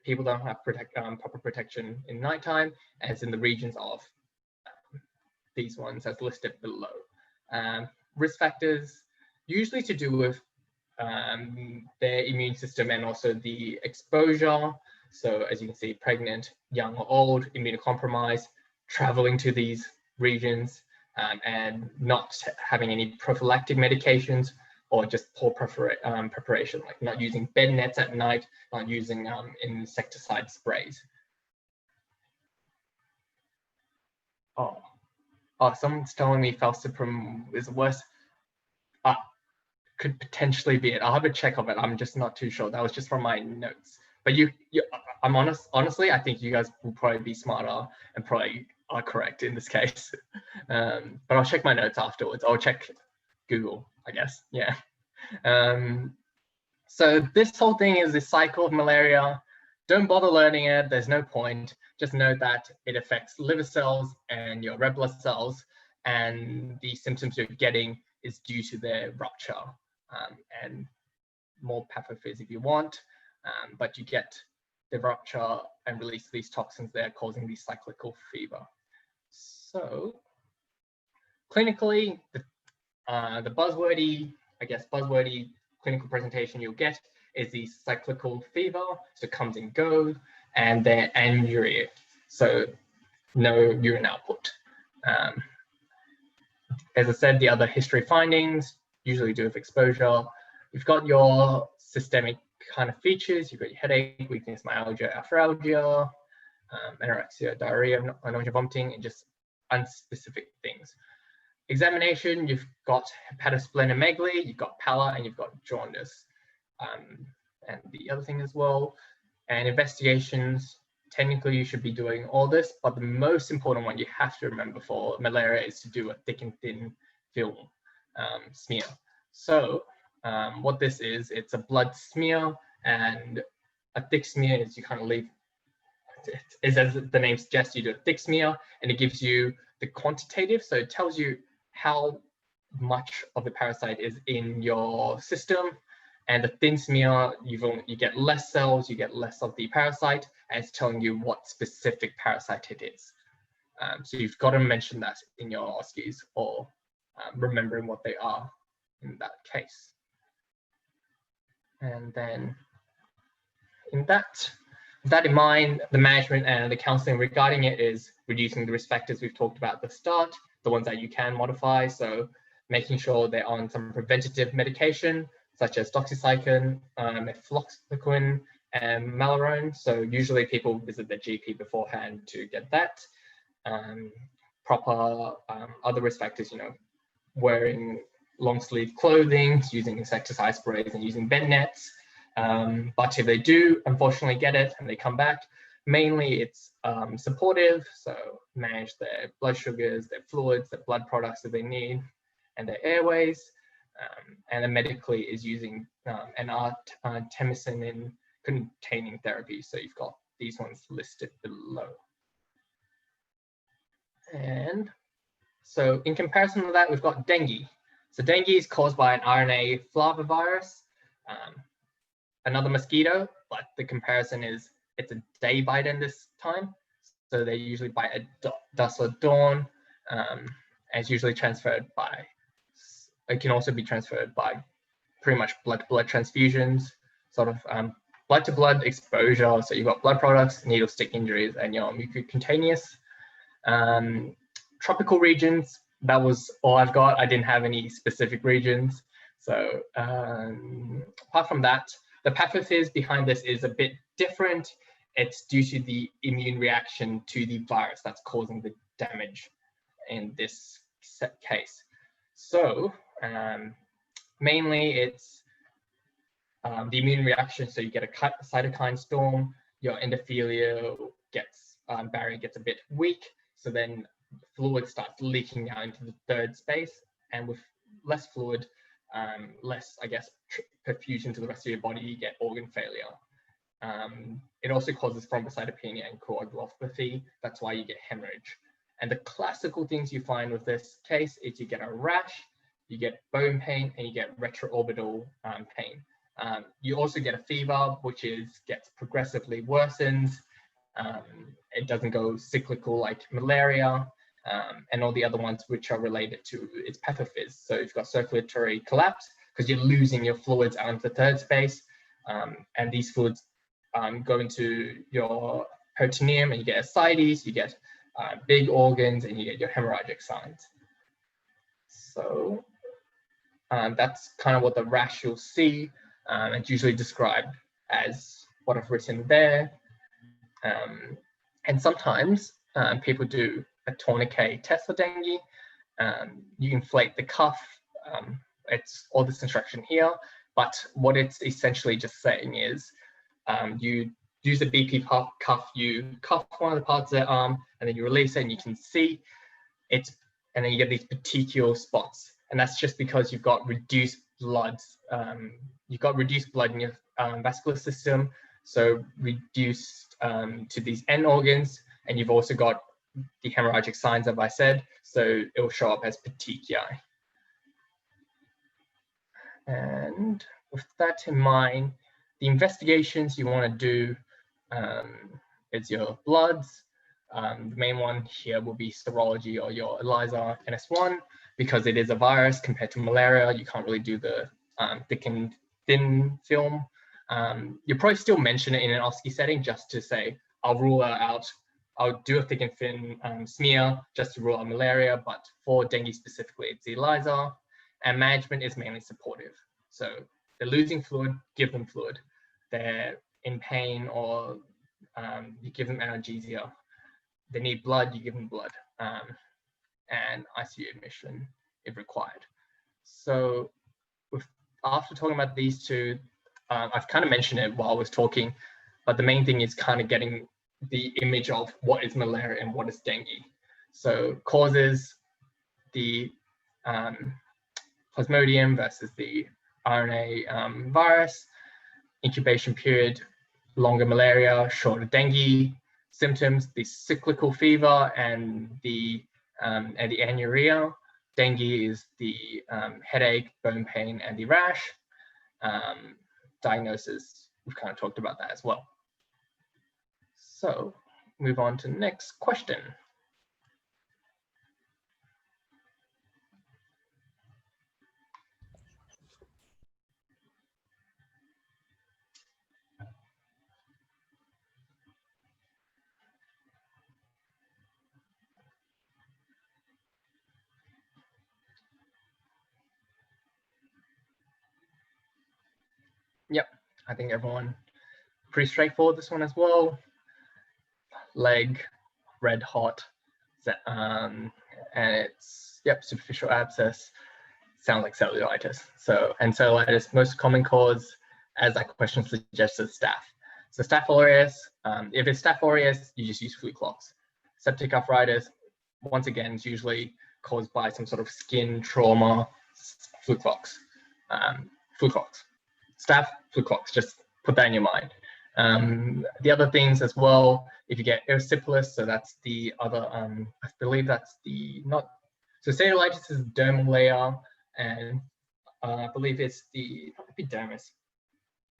people don't have proper protection in nighttime, and it's in the regions of these ones as listed below. Risk factors, usually to do with their immune system and also the exposure. So as you can see, pregnant, young or old, immunocompromised, traveling to these regions, and not having any prophylactic medications, or just poor preparation, like not using bed nets at night, not using insecticide sprays. Oh, someone's telling me falciparum is worse. Could potentially be it. I'll have a check of it. I'm just not too sure. That was just from my notes. But I'm honestly, I think you guys will probably be smarter and probably are correct in this case. But I'll check my notes afterwards. I'll check Google, I guess. Yeah. So this whole thing is the cycle of malaria. Don't bother learning it. There's no point. Just know that it affects liver cells and your red blood cells, and the symptoms you're getting is due to their rupture, and more pathophys if you want, but you get the rupture and release these toxins there, causing the cyclical fever. So clinically, the buzzwordy clinical presentation you'll get is the cyclical fever. So it comes and goes, and they're anuria, so no urine output. As I said, the other history findings usually do with exposure. You've got your systemic kind of features. You've got your headache, weakness, myalgia, arthralgia, anorexia, diarrhea, nausea, vomiting, and just unspecific things. Examination, you've got hepatosplenomegaly, you've got pallor, and you've got jaundice. And the other thing as well, and investigations, technically you should be doing all this, but the most important one you have to remember for malaria is to do a thick and thin film smear. So what this is, it's a blood smear, and a thick smear is you kind of leave, as the name suggests, you do a thick smear, and it gives you the quantitative, so it tells you how much of the parasite is in your system. And the thin smear, you get less cells, you get less of the parasite, and it's telling you what specific parasite it is. So you've got to mention that in your OSCEs, or remembering what they are in that case. And then with that in mind, the management and the counseling regarding it is reducing the risk factors we've talked about at the start, the ones that you can modify. So making sure they're on some preventative medication, such as doxycycline, methoxyquin, and malarone. So usually people visit their GP beforehand to get that. Proper other risk factors, wearing long sleeve clothing, using insecticide sprays, and using bed nets. But if they do unfortunately get it and they come back, mainly it's supportive, so manage their blood sugars, their fluids, their blood products that they need, and their airways. And then medically is using an artemisinin containing therapy. So you've got these ones listed below. And so in comparison to that, we've got dengue. So dengue is caused by an RNA flavivirus, another mosquito, but the comparison is it's a day bite in this time. So they usually bite at dusk or dawn, and it's usually transferred by, it can also be transferred by pretty much blood-to-blood transfusions, sort of blood-to-blood exposure. So you've got blood products, needle stick injuries, and your mucocutaneous. Tropical regions, that was all I've got. I didn't have any specific regions. So apart from that, the pathophys behind this is a bit different. It's due to the immune reaction to the virus that's causing the damage in this case. So mainly it's the immune reaction. So you get a cytokine storm, your endothelial barrier gets a bit weak. So then fluid starts leaking out into the third space, and with less fluid, less, I guess, perfusion to the rest of your body, you get organ failure. It also causes thrombocytopenia and coagulopathy. That's why you get hemorrhage. And the classical things you find with this case is you get a rash, you get bone pain, and you get retroorbital pain. You also get a fever, which gets progressively worsens. It doesn't go cyclical like malaria, and all the other ones which are related to its pathophys. So you've got circulatory collapse because you're losing your fluids out into the third space, and these fluids go into your peritoneum, and you get ascites, you get big organs, and you get your hemorrhagic signs. So that's kind of what the rash you'll see. It's usually described as what I've written there. And sometimes people do a tourniquet test for dengue. You inflate the cuff. It's all this instruction here, but what it's essentially just saying is you use a BP cuff, you cuff one of the parts of the arm, and then you release it, and you can see it, and then you get these petechial spots. And that's just because you've got reduced blood. You've got reduced blood in your vascular system, so reduced to these end organs, and you've also got the hemorrhagic signs, as I said, so it will show up as petechiae. And with that in mind, the investigations you want to do is your bloods. The main one here will be serology or your ELISA NS1, because it is a virus compared to malaria. You can't really do the thick and thin film. You'll probably still mention it in an OSCE setting just to say, I'll rule out, I'll do a thick and thin smear just to rule out malaria, but for dengue specifically, it's the ELISA, and management is mainly supportive. So they're losing fluid, give them fluid. They're in pain, or you give them analgesia. They need blood, you give them blood, and ICU admission if required. So after talking about these two, I've kind of mentioned it while I was talking, but the main thing is kind of getting the image of what is malaria and what is dengue. So causes, the Plasmodium versus the RNA virus, incubation period, longer malaria, shorter dengue, symptoms, the cyclical fever and the anuria. Dengue is the headache, bone pain, and the rash. Diagnosis, we've kind of talked about that as well. So move on to the next question. Yep, I think everyone, pretty straightforward this one as well. Leg, red hot, and it's, yep, superficial abscess, sounds like cellulitis. So, and cellulitis, most common cause, as that question suggests, is staph. So Staph aureus, if it's Staph aureus, you just use flu clots. Septic arthritis, once again, is usually caused by some sort of skin trauma, flu clots. Staph, flu clots, just put that in your mind. The other things as well, if you get erysipelas, so that's the other, I believe that's the, not, so cellulitis is dermal layer, and I believe it's the epidermis.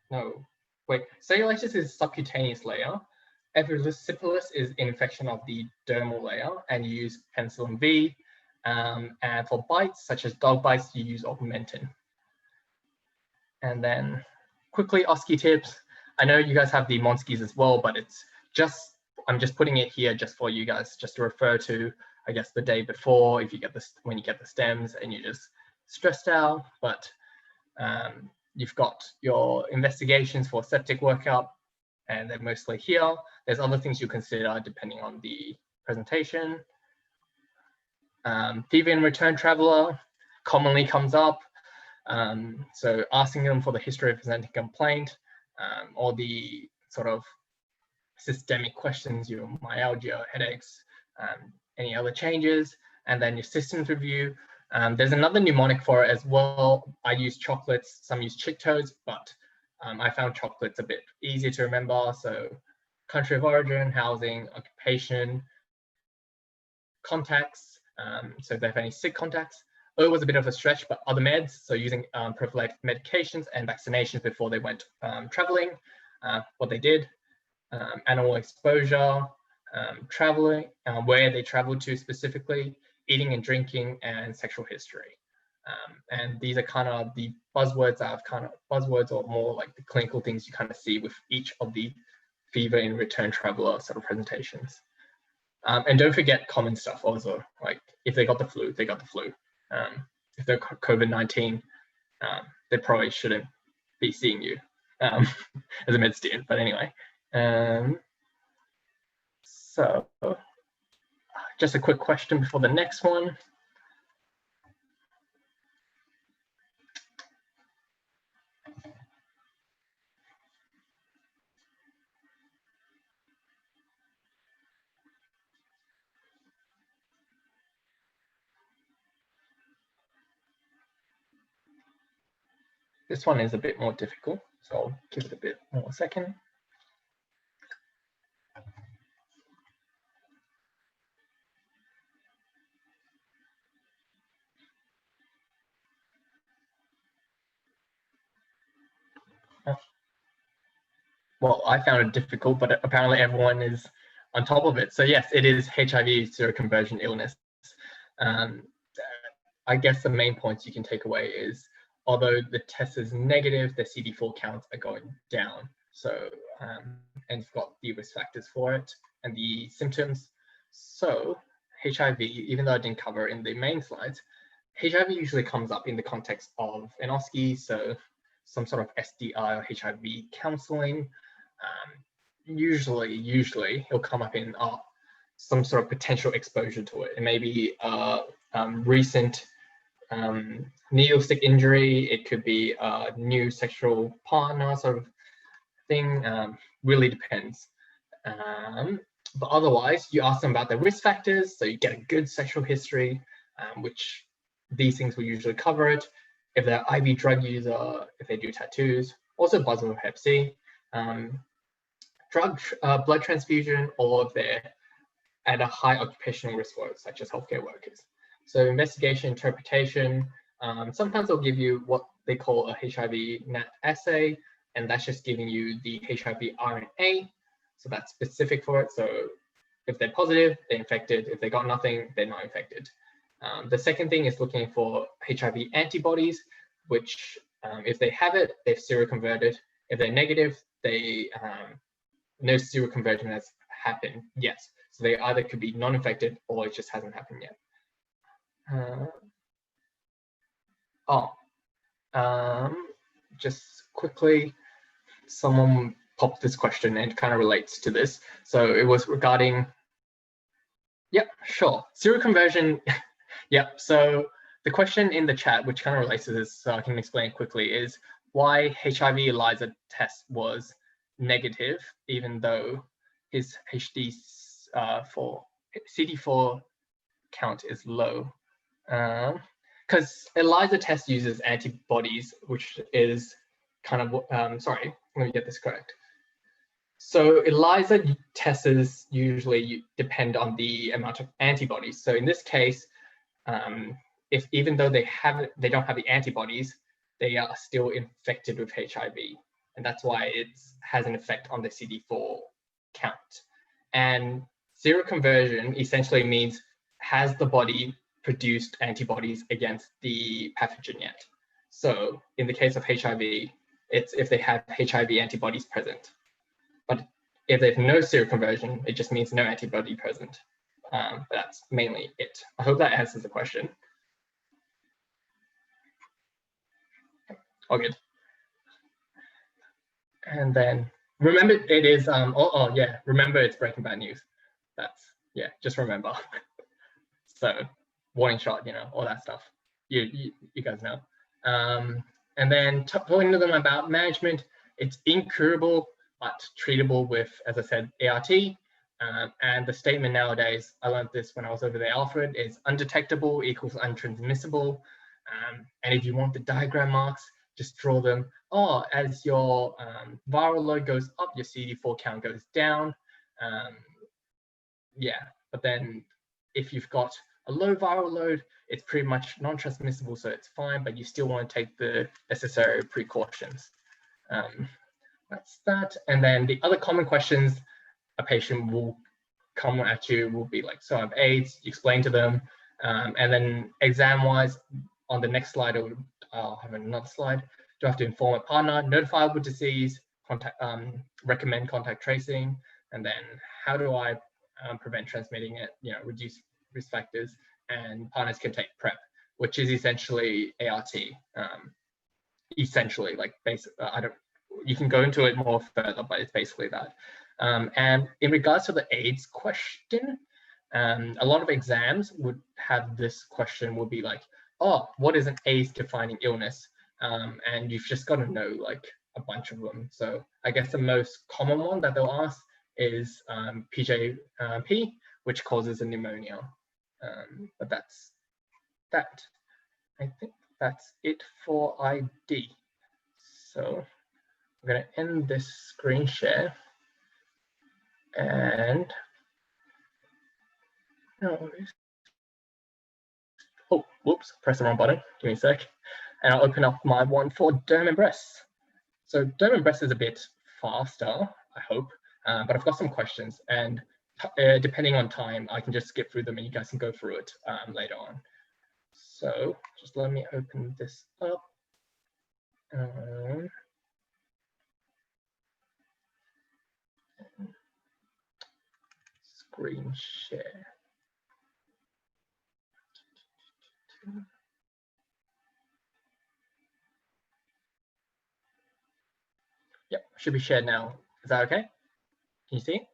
No, wait, cellulitis is subcutaneous layer. Erysipelas is infection of the dermal layer, and you use penicillin V. And for bites, such as dog bites, you use augmentin. And then quickly, OSCE tips. I know you guys have the Monskis as well, but it's just, I'm just putting it here just for you guys, just to refer to, I guess, the day before, if you get this, when you get the stems and you're just stressed out. But you've got your investigations for septic workup, and they're mostly here. There's other things you consider depending on the presentation. Fever in return traveler commonly comes up. So asking them for the history of presenting complaint, or the sort of systemic questions, your myalgia, headaches, any other changes, and then your systems review. There's another mnemonic for it as well. I use chocolates, some use chick toads, but I found chocolates a bit easier to remember. So country of origin, housing, occupation, contacts. So if they have any sick contacts. O was a bit of a stretch, but other meds, so using prophylactic medications and vaccinations before they went traveling, what they did, animal exposure, traveling, where they traveled to specifically, eating and drinking, and sexual history. And these are kind of the buzzwords or more like the clinical things you kind of see with each of the fever in return traveler sort of presentations. And don't forget common stuff also, like if they got the flu, they got the flu. If they're COVID-19, they probably shouldn't be seeing you as a med student, but anyway. So just a quick question before the next one. This one is a bit more difficult, so I'll give it a bit more a second. Well, I found it difficult, but apparently everyone is on top of it. So yes, it is HIV seroconversion illness. I guess the main points you can take away is, although the test is negative, the CD4 counts are going down. So, and you've got the risk factors for it and the symptoms. So HIV, even though I didn't cover in the main slides, HIV usually comes up in the context of an OSCE, so some sort of STI or HIV counseling. Usually it'll come up in some sort of potential exposure to it. It may be recent needle stick injury. It could be a new sexual partner sort of thing. Really depends. But otherwise, you ask them about their risk factors, so you get a good sexual history, which these things will usually cover it. If they're IV drug user, if they do tattoos, also buzzing with Hep C, blood transfusion, or if they're at a high occupational risk for it, such as healthcare workers. So investigation, interpretation, sometimes they'll give you what they call a HIV NAT assay, and that's just giving you the HIV RNA. So that's specific for it. So if they're positive, they're infected. If they got nothing, they're not infected. The second thing is looking for HIV antibodies, which if they have it, they've seroconverted. If they're negative, they no seroconversion has happened yet. So they either could be non-infected or it just hasn't happened yet. Just quickly, someone popped this question and it kind of relates to this. So it was regarding, yep, sure, seroconversion. Yep, so the question in the chat, which kind of relates to this, so I can explain quickly, is why HIV ELISA test was negative, even though his for CD4 count is low. Because ELISA test uses antibodies, which is kind of, sorry, let me get this correct. So ELISA tests usually depend on the amount of antibodies. So in this case, if even though they don't have the antibodies, they are still infected with HIV, and that's why it has an effect on the CD4 count. And seroconversion essentially means, has the body produced antibodies against the pathogen yet? So in the case of HIV, it's if they have HIV antibodies present. But if there's no seroconversion, it just means no antibody present. But that's mainly it. I hope that answers the question. All good. And then remember, it is remember it's Breaking Bad news. That's, yeah, just remember. So warning shot, all that stuff. You guys know. And then talking to them about management, it's incurable but treatable with, as I said, ART. And the statement nowadays, I learned this when I was over there, Alfred, is undetectable equals untransmissible. And if you want the diagram marks, just draw them. As your viral load goes up, your CD4 count goes down. But then if you've got a low viral load, it's pretty much non-transmissible, so it's fine, but you still want to take the necessary precautions. That's that. And then the other common questions a patient will come at you will be like, so I have AIDS, you explain to them. And then exam-wise, on the next slide, I'll have another slide. Do I have to inform a partner, notifiable disease, recommend contact tracing, and then how do I prevent transmitting it, reduce risk factors, and partners can take PrEP, which is essentially ART. Essentially, like basic, you can go into it more further, but it's basically that. And in regards to the AIDS question, a lot of exams would have this question, would be like, what is an AIDS defining illness? And you've just got to know like a bunch of them. So I guess the most common one that they'll ask is PJP, which causes a pneumonia. But that's that. I think that's it for ID. So I'm going to end this screen share. And whoops, press the wrong button. Give me a sec. And I'll open up my one for derm and breast. So derm and breast is a bit faster, I hope, but I've got some questions, and depending on time, I can just skip through them and you guys can go through it later on. So just let me open this up. Screen share. Yep, should be shared now. Is that okay? Can you see?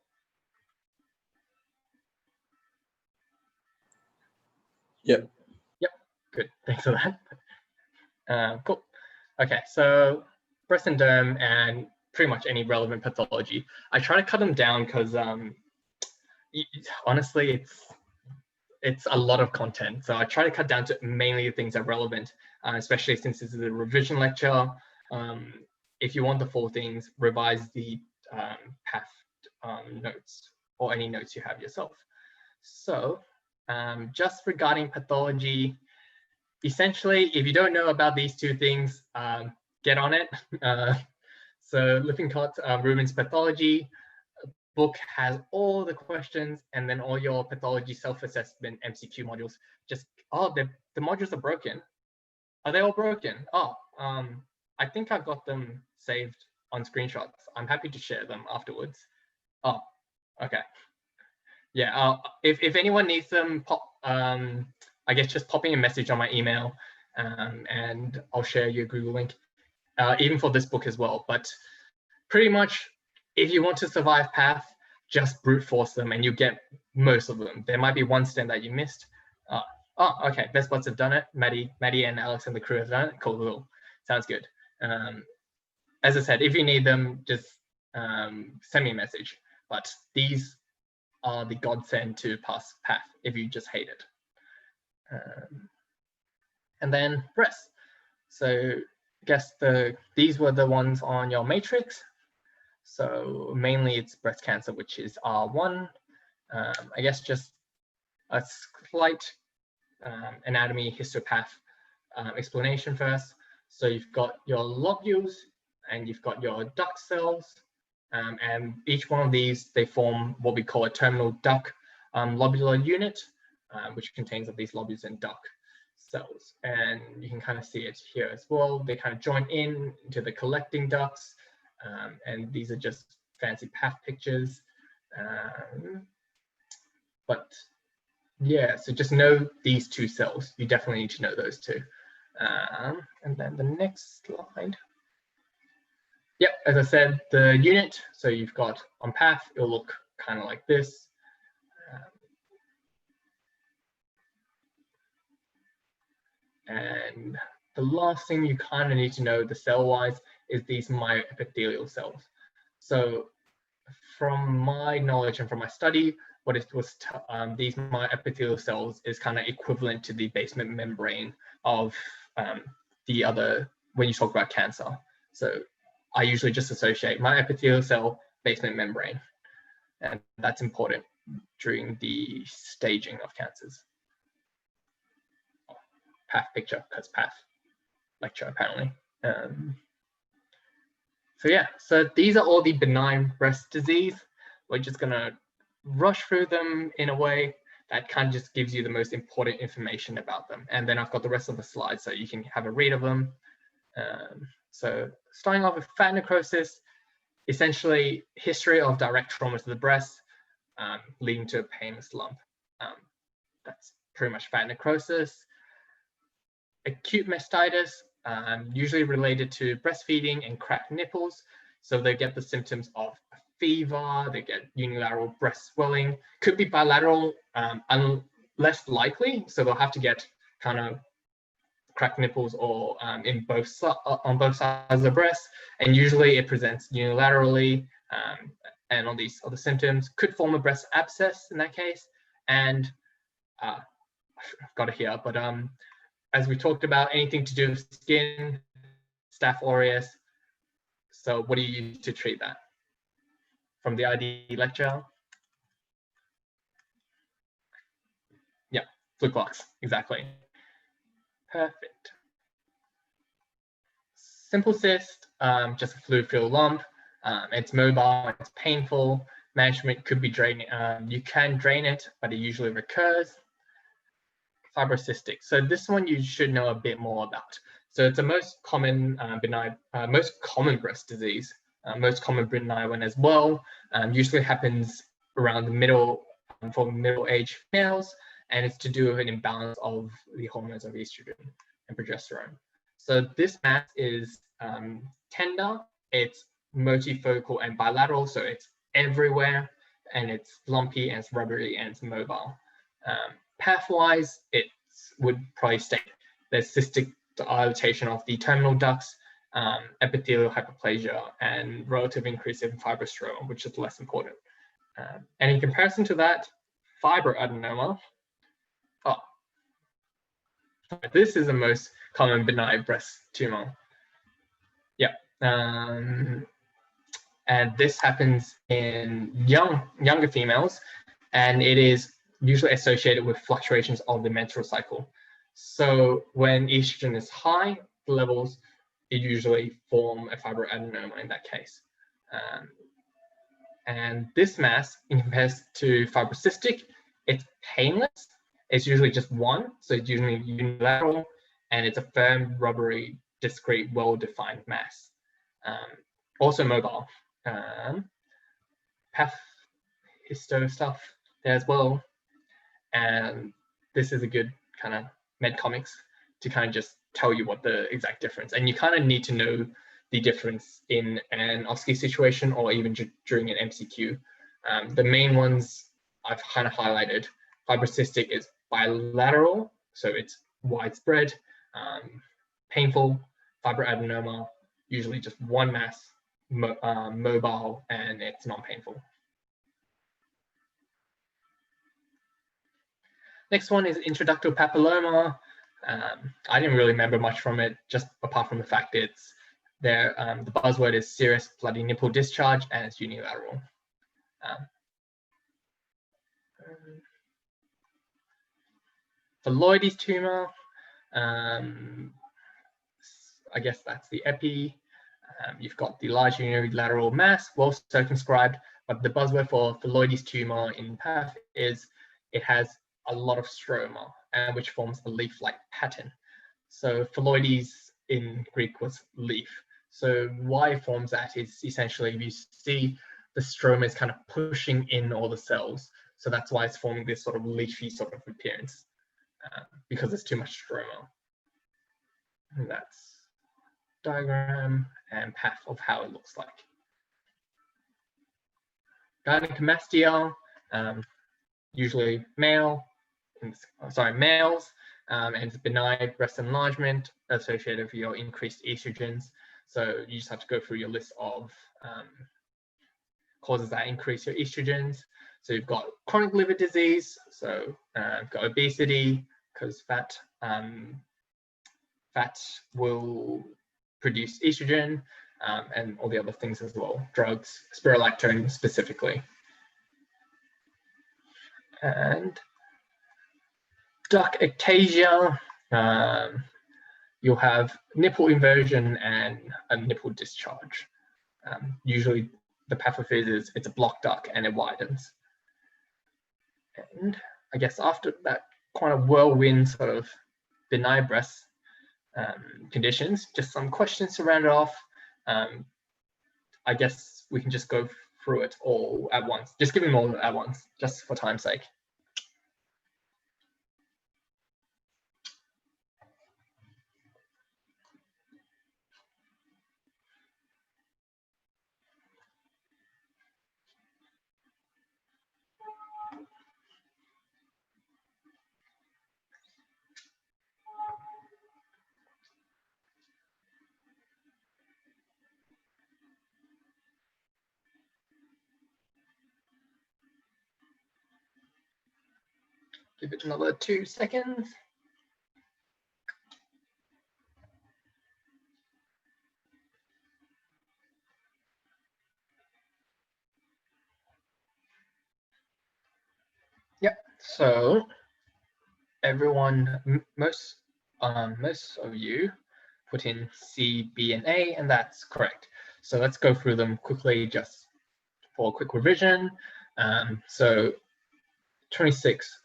Yep. Yep, good. Thanks for that. Cool. Okay, so breast and derm and pretty much any relevant pathology. I try to cut them down because honestly, it's a lot of content. So I try to cut down to mainly the things that are relevant, especially since this is a revision lecture. If you want the full things, revise the path notes or any notes you have yourself. So just regarding pathology, essentially, if you don't know about these two things, get on it. So Lippincott, Rubin's Pathology book has all the questions, and then all your pathology self-assessment MCQ modules. Just, the modules are broken. Are they all broken? I think I've got them saved on screenshots. I'm happy to share them afterwards. Okay. Yeah, if anyone needs them, I guess just popping a message on my email, and I'll share your Google link, even for this book as well. But pretty much, if you want to survive PATH, just brute force them and you get most of them. There might be one stem that you missed. Okay, best buds have done it. Maddie and Alex and the crew have done it. Cool. Sounds good. As I said, if you need them, just send me a message. But these are the godsend to pass PATH if you just hate it. And then breast. So I guess these were the ones on your matrix. So mainly it's breast cancer, which is R1. I guess just a slight anatomy histopath explanation first. So you've got your lobules and you've got your duct cells, and each one of these, they form what we call a terminal duct lobular unit, which contains of these lobules and duct cells. And you can kind of see it here as well. They kind of join in to the collecting ducts, and these are just fancy path pictures. But yeah, so just know these two cells. You definitely need to know those two. And then the next slide. Yep, as I said, the unit. So you've got on path, it'll look kind of like this. And the last thing you kind of need to know, the cell-wise, is these myoepithelial cells. So from my knowledge and from my study, what it was, these myoepithelial cells is kind of equivalent to the basement membrane of the other, when you talk about cancer. So I usually just associate myoepithelial cell, basement membrane, and that's important during the staging of cancers. Path picture, because path lecture apparently. So yeah, so these are all the benign breast disease. We're just gonna rush through them in a way that kind of just gives you the most important information about them. And then I've got the rest of the slides so you can have a read of them. So starting off with fat necrosis, essentially history of direct trauma to the breast, leading to a painless lump. That's pretty much fat necrosis. Acute mastitis, usually related to breastfeeding and cracked nipples. So they get the symptoms of fever, they get unilateral breast swelling, could be bilateral, less likely. So they'll have to get kind of cracked nipples or on both sides of the breast. And usually it presents unilaterally, and all these other symptoms could form a breast abscess in that case. And I've got it here, but as we talked about, anything to do with skin, Staph aureus. So what do you use to treat that? From the ID lecture? Yeah, Fluclox, exactly. Perfect. Simple cyst, just a fluid-filled lump. It's mobile, it's painful. Management could be draining. You can drain it, but it usually recurs. Fibrocystic. So this one you should know a bit more about. So it's the most common benign, most common breast disease, most common benign one as well. Usually happens around the middle, for middle-aged females, and it's to do with an imbalance of the hormones of estrogen and progesterone. So this mass is tender, it's multifocal and bilateral, so it's everywhere, and it's lumpy and it's rubbery and it's mobile. Path-wise, it would probably state there's cystic dilatation of the terminal ducts, epithelial hyperplasia, and relative increase in fibrostroma, which is less important. And in comparison to that, fibroadenoma, this is the most common benign breast tumor. Yeah, and this happens in younger females, and it is usually associated with fluctuations of the menstrual cycle. So when estrogen is high levels, it usually form a fibroadenoma in that case. And this mass, in comparison to fibrocystic, it's painless. It's usually just one, so it's usually unilateral, and it's a firm, rubbery, discrete, well-defined mass. Also mobile. Path histo stuff there as well. And this is a good kind of med comics to kind of just tell you what the exact difference. And you kind of need to know the difference in an OSCE situation or even during an MCQ. The main ones I've kind of highlighted. Fibrocystic is bilateral, so it's widespread, painful. Fibroadenoma, usually just one mass, mobile, and it's non-painful. Next one is intraductal papilloma. I didn't really remember much from it, just apart from the fact it's there. The buzzword is serous bloody nipple discharge, and it's unilateral. phylloides tumor. I guess that's the epi. You've got the large unilateral mass, well circumscribed, but the buzzword for phylloides tumor in path is it has a lot of stroma, which forms a leaf-like pattern. So phylloides in Greek was leaf. So why it forms that is essentially if you see the stroma is kind of pushing in all the cells. So that's why it's forming this sort of leafy sort of appearance, because there's too much stroma. And that's diagram and path of how it looks like. Gynecomastia, usually males, and it's benign breast enlargement associated with your increased estrogens. So you just have to go through your list of causes that increase your estrogens. So you've got chronic liver disease, so you've got obesity, because fat will produce estrogen, and all the other things as well, drugs, spironolactone specifically. And duct ectasia, you'll have nipple inversion and a nipple discharge. Usually the pathophys is it's a blocked duct and it widens. And I guess after that kind of whirlwind sort of benign breast conditions, just some questions to round it off. I guess we can just go through it all at once. Just give them all at once, just for time's sake. Give it another 2 seconds. Yep, so everyone, most of you put in C, B, and A, and that's correct. So let's go through them quickly just for a quick revision. So 26,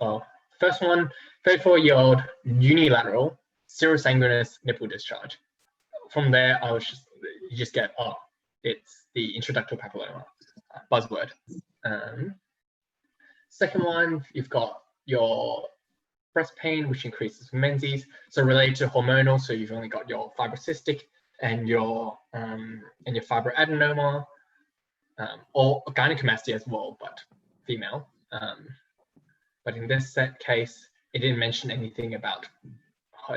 first one, 34-year-old unilateral serosanguinous nipple discharge. From there, you just get, it's the introductory papilloma buzzword. Second one, you've got your breast pain, which increases menses. So related to hormonal, so you've only got your fibrocystic and your fibroadenoma, or gynecomastia as well, but female. But in this case, it didn't mention anything about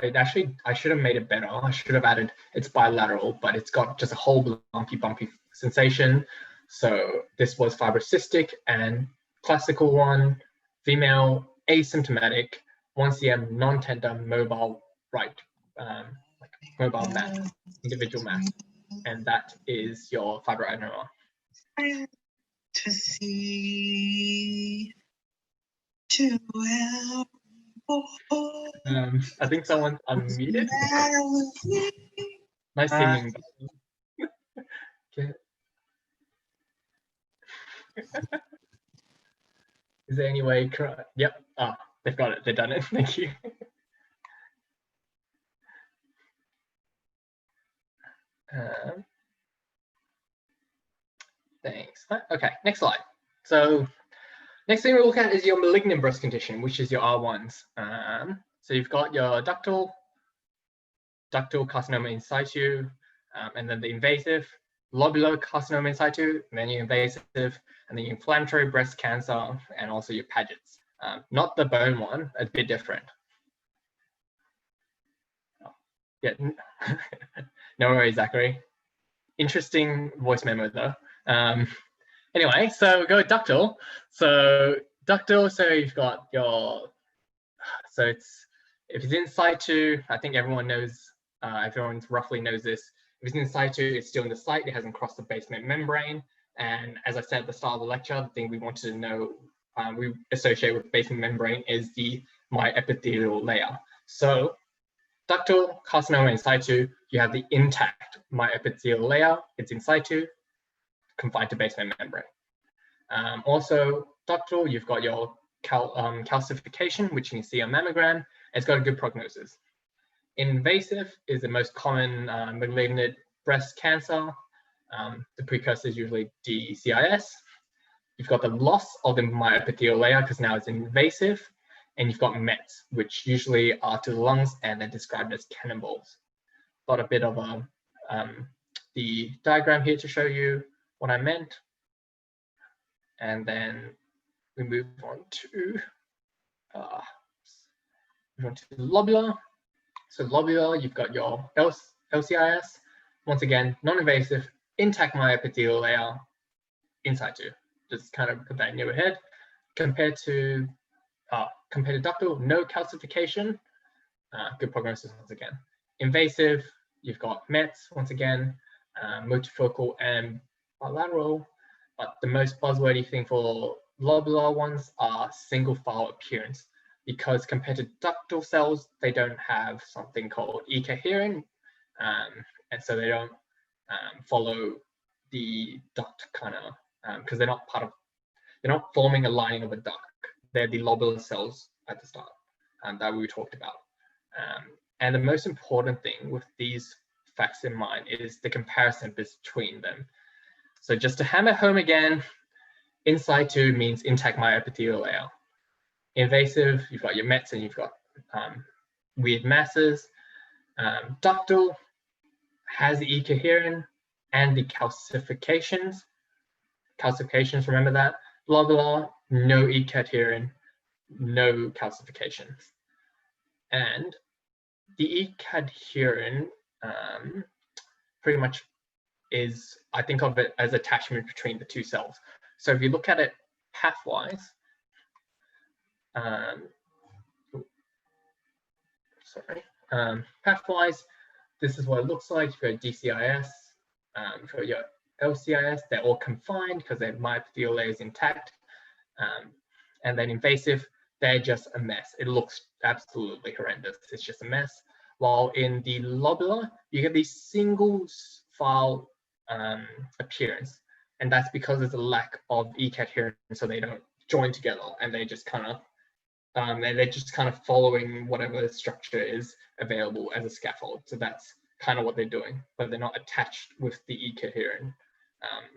it. Actually, I should have made it better. I should have added it's bilateral, but it's got just a whole bumpy sensation. So this was fibrocystic and classical one, female, asymptomatic, 1 cm, non-tender, mobile, right, mobile mass, individual mass, and that is your fibroadenoma. To see to help. I think someone's unmuted. Nice singing. Okay. Is there any way? Yep. They've got it. They've done it. Thank you. Thanks. Okay, next slide. So next thing we'll look at is your malignant breast condition, which is your R1s. So you've got your ductal carcinoma in situ, and then the invasive, lobular carcinoma in situ, and then your invasive, and then your inflammatory breast cancer, and also your Paget's. Not the bone one, a bit different. Yeah, no worries, Zachary. Interesting voice memo though. Anyway, so we go ductal. So ductal, so you've got your, so it's, if it's in situ, I think everyone knows, everyone roughly knows this. If it's in situ, it's still in the site, it hasn't crossed the basement membrane. And as I said at the start of the lecture, the thing we wanted to know, we associate with basement membrane is the my epithelial layer. So ductal carcinoma in situ, you have the intact myepithelial layer. It's in situ, confined to basement membrane. Also, ductal, you've got your calcification, which you can see on mammogram. It's got a good prognosis. Invasive is the most common malignant breast cancer. The precursor is usually DCIS. You've got the loss of the myepithelial layer because now it's invasive. And you've got Mets, which usually are to the lungs and they're described as cannonballs. Got a bit of the diagram here to show you what I meant. And then we move on to lobular. So lobular, you've got your LCIS. Once again, non-invasive, intact myepithelial layer in situ. Just kind of put that in your head. Compared to ductal, no calcification, good prognosis once again. Invasive, you've got Mets once again, multifocal and bilateral, but the most buzzwordy thing for lobular ones are single file appearance, because compared to ductal cells, they don't have something called E-coherent, and so they don't follow the duct kind of, because they're not forming a lining of a duct. They're the lobular cells at the start that we talked about. And the most important thing with these facts in mind is the comparison between them. So just to hammer home again, in situ means intact myepithelial layer. Invasive, you've got your Mets and you've got weird masses. Ductal has the E-coherent and the calcifications. Calcifications, remember that. Lobular, no E-coherent, no calcifications. And the E-coherent pretty much is, I think of it as attachment between the two cells. So if you look at it pathwise, pathwise, this is what it looks like. You've got DCIS, you've got your LCIS, they're all confined because their myepithelial layer is intact. And then invasive, they're just a mess. It looks absolutely horrendous. It's just a mess. While in the lobular, you get these single file appearance. And that's because there's a lack of E-coherent, so they don't join together and they just kind of they're just kind of following whatever the structure is available as a scaffold. So that's kind of what they're doing, but they're not attached with the E-coherent.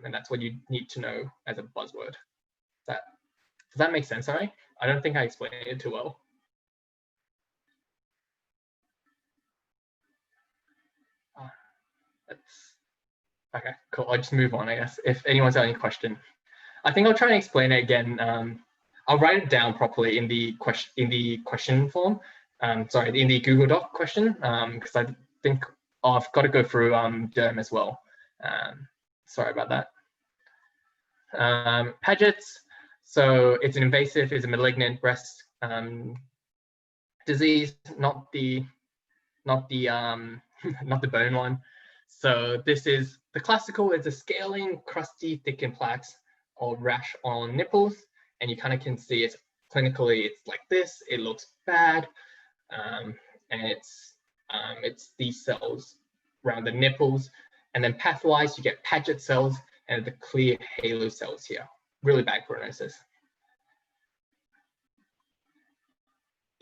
And that's what you need to know as a buzzword. Does that make sense? Sorry, I don't think I explained it too well. Okay, cool. I'll just move on, I guess. If anyone's got any question, I think I'll try and explain it again. I'll write it down properly in the question form. Sorry, in the Google Doc question, because I think I've got to go through derm as well. Sorry about that. Paget's. So it's an invasive, it's a malignant breast disease, not the bone one. So this is the classical. It's a scaling, crusty, thickened plaques or rash on nipples, and you kind of can see it clinically. It's like this. It looks bad, and it's these cells around the nipples. And then pathwise, you get Paget cells and the clear halo cells here. Really bad prognosis.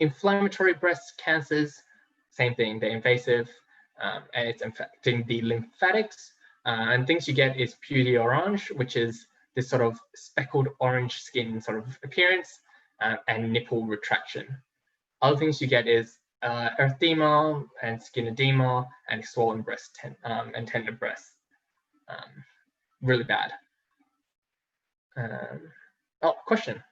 Inflammatory breast cancers, same thing. They're invasive, and it's affecting the lymphatics. And things you get is puty orange, which is this sort of speckled orange skin sort of appearance, and nipple retraction. Other things you get is erythema and skin edema and swollen breast and tender breasts. Really bad. Oh, question.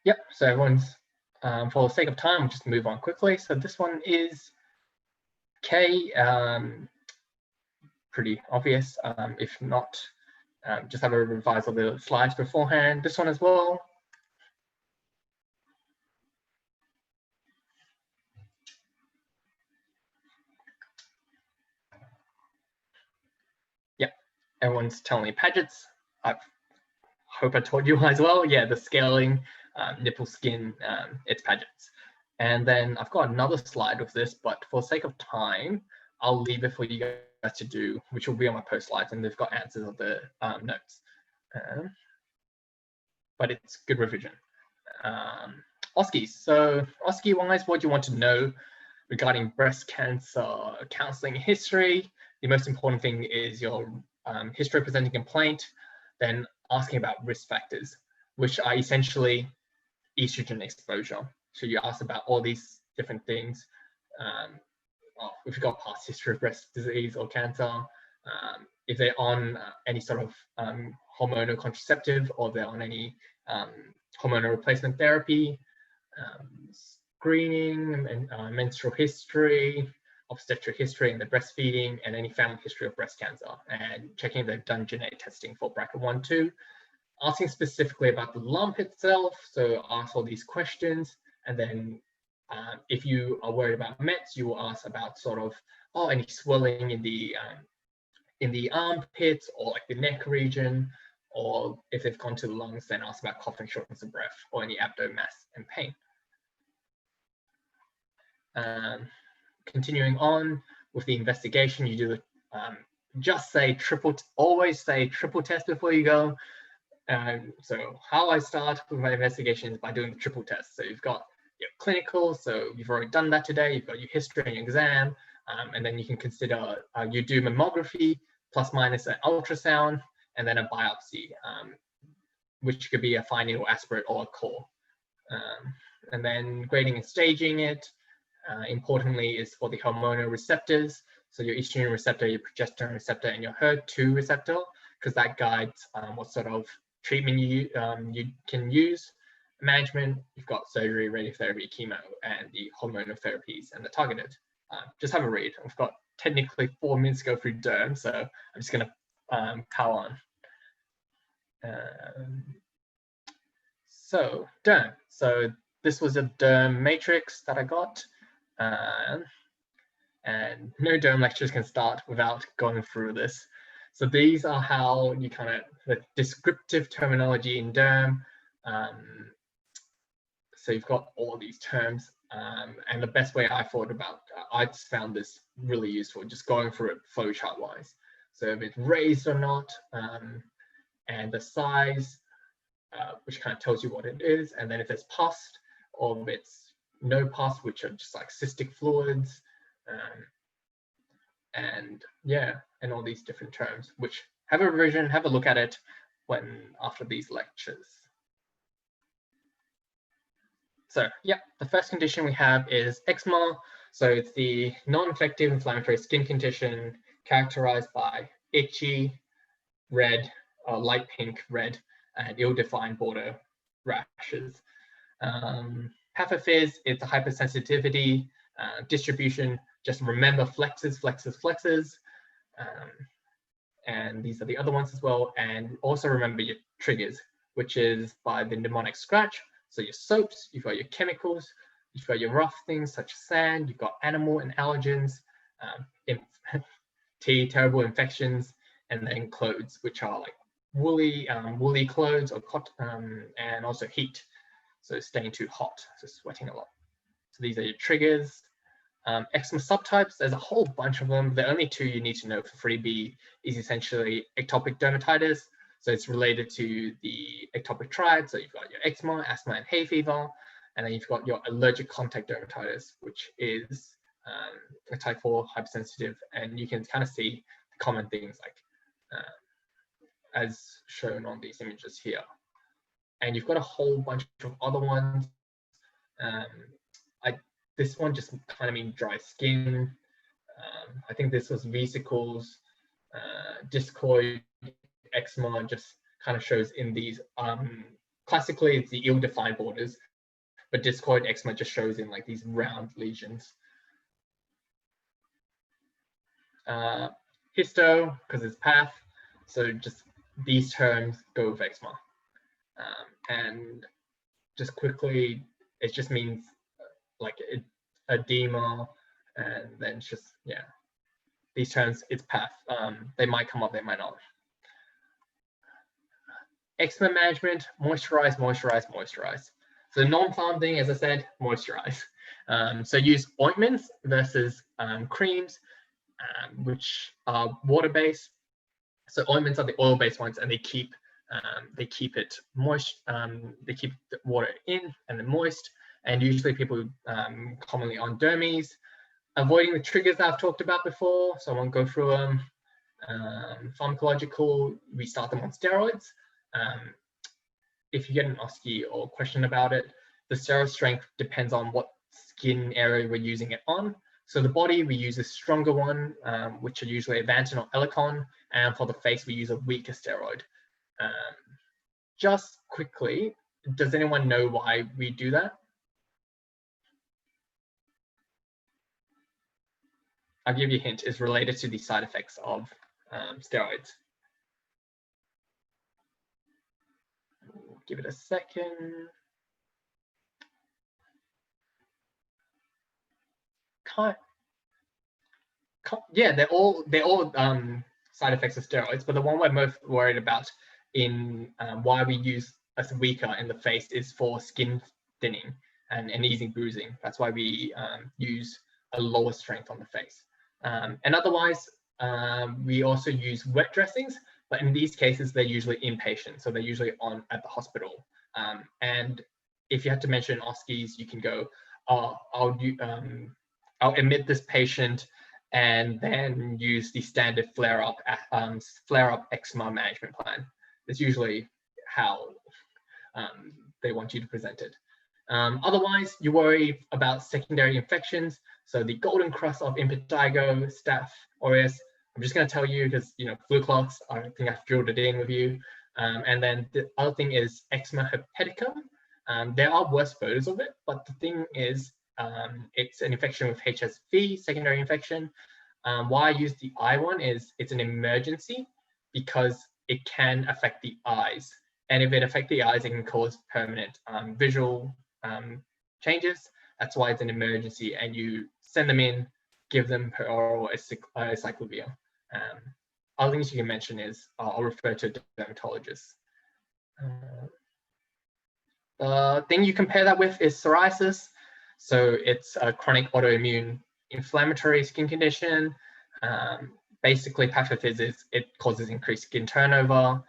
Yep, so everyone's For the sake of time, we'll just move on quickly. So this one is K, pretty obvious. If not, just have a revise of the slides beforehand. This one as well. Yep, everyone's telling me Paget's. I hope I told you as well. Yeah, the scaling, nipple skin, it's Paget's. And then I've got another slide with this, but for the sake of time, I'll leave it for you guys to do, which will be on my post slides, and they've got answers of the notes. But it's good revision. OSCE. So OSCE wise, what do you want to know regarding breast cancer counseling history? The most important thing is your history of presenting complaint, then asking about risk factors, which are essentially estrogen exposure. So you ask about all these different things. If you've got past history of breast disease or cancer, if they're on any sort of hormonal contraceptive, or they're on any hormonal replacement therapy, screening, and menstrual history, obstetric history, and the breastfeeding, and any family history of breast cancer, and checking if they've done genetic testing for BRCA1, 2. Asking specifically about the lump itself, so ask all these questions, and then if you are worried about METs, you will ask about sort of, any swelling in the armpits or like the neck region, or if they've gone to the lungs, then ask about coughing, shortness of breath, or any abdominal mass and pain. Continuing on with the investigation, you do the always say triple test before you go. So how I start with my investigation is by doing the triple test. So you've got your clinical, so you've already done that today. You've got your history and your exam, and then you can consider you do mammography plus minus an ultrasound, and then a biopsy, which could be a fine needle aspirate or a core. And then grading and staging it, importantly, is for the hormonal receptors. So your estrogen receptor, your progesterone receptor, and your HER2 receptor, because that guides what sort of treatment you can use. Management, you've got surgery, radiotherapy, chemo, and the hormonal therapies and the targeted. Just have a read. We've got technically 4 minutes to go through derm, so I'm just going to power on. So derm. So this was a derm matrix that I got, and no derm lectures can start without going through this. So these are how you the descriptive terminology in derm. So you've got all these terms, and the best way I thought about, I just found this really useful, just going through it flowchart wise. So if it's raised or not, and the size, which kind of tells you what it is, and then if it's pus, or if it's no pus, which are just like cystic fluids, and yeah, and all these different terms, which have a revision, have a look at it after these lectures. So yeah, the first condition we have is eczema. So it's the non-infective inflammatory skin condition characterized by itchy, red, light pink, red, and ill-defined border rashes. Pathophys, it's a hypersensitivity distribution. Just remember flexes, flexes, flexes. And these are the other ones as well. And also remember your triggers, which is by the mnemonic scratch. So your soaps, you've got your chemicals, you've got your rough things such as sand, you've got animal and allergens, terrible infections, and then clothes, which are like woolly clothes, or cotton, and also heat. So staying too hot, so sweating a lot. So these are your triggers. Eczema subtypes, there's a whole bunch of them. The only 2 you need to know for 3B is essentially ectopic dermatitis. So it's related to the ectopic triad. So you've got your eczema, asthma, and hay fever. And then you've got your allergic contact dermatitis, which is a type 4 hypersensitive. And you can kind of see the common things like as shown on these images here. And you've got a whole bunch of other ones. This one just kind of means dry skin. I think this was vesicles, discoid, eczema, just kind of shows in these. Classically, it's the ill-defined borders. but discoid eczema just shows in like these round lesions. Histo, because it's path, so just these terms go with eczema. And just quickly, it just means like edema, and then it's just, yeah, these terms, it's path. They might come up, they might not. Eczema management, moisturize, moisturize, moisturize. So the non-plant thing, as I said, moisturize. So use ointments versus creams, which are water-based. So ointments are the oil-based ones, and they keep it moist. They keep the water in and then moist. And usually people commonly on dermies. Avoiding the triggers that I've talked about before, so I won't go through them. Pharmacological, we start them on steroids. If you get an OSCE or question about it, the steroid strength depends on what skin area we're using it on. So the body, we use a stronger one, which are usually Avantin or Elicon, and for the face, we use a weaker steroid. Just quickly, does anyone know why we do that? I'll give you a hint, it's related to the side effects of steroids. Give it a second. Yeah, they're all side effects of steroids, but the one we're most worried about in why we use a weaker in the face is for skin thinning and easing bruising. That's why we use a lower strength on the face. And otherwise, we also use wet dressings, but in these cases, they're usually inpatient. So they're usually on at the hospital. And if you had to mention OSCEs, you can go, I'll admit this patient and then use the standard flare-up eczema management plan. That's usually how they want you to present it. Otherwise, you worry about secondary infections. So the golden cross of impetigo, staph aureus. I'm just going to tell you because, you know, flu clots, I think I've drilled it in with you. And then the other thing is eczema hepaticum. There are worse photos of it, but the thing is, it's an infection with HSV, secondary infection. Why I use the eye one is it's an emergency because it can affect the eyes. And if it affects the eyes, it can cause permanent visual changes. That's why it's an emergency, and you send them in, give them per oral acyclovir. Other things you can mention is I'll refer to a dermatologist. The thing you compare that with is psoriasis. So it's a chronic autoimmune inflammatory skin condition. Basically, pathophys, it causes increased skin turnover.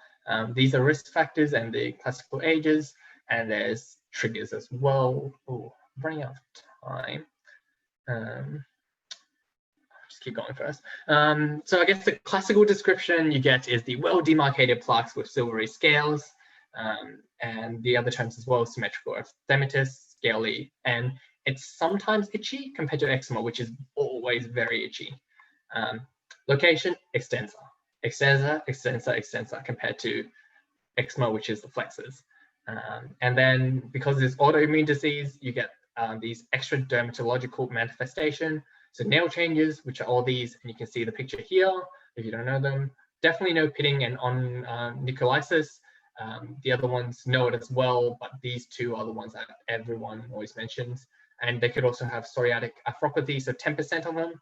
These are risk factors and the classical ages, and there's triggers as well. Oh, I'm running out of time. Just keep going first. So I guess the classical description you get is the well-demarcated plaques with silvery scales, and the other terms as well, symmetrical erythematous, scaly, and it's sometimes itchy compared to eczema, which is always very itchy. Location, extensor, extensor, extensor, extensor, compared to eczema, which is the flexors. And then because it's autoimmune disease, you get these extra dermatological manifestation. So nail changes, which are all these, and you can see the picture here if you don't know them. Definitely no pitting and mononucleosis. The other ones know it as well, but these two are the ones that everyone always mentions. And they could also have psoriatic arthropathy, so 10% of them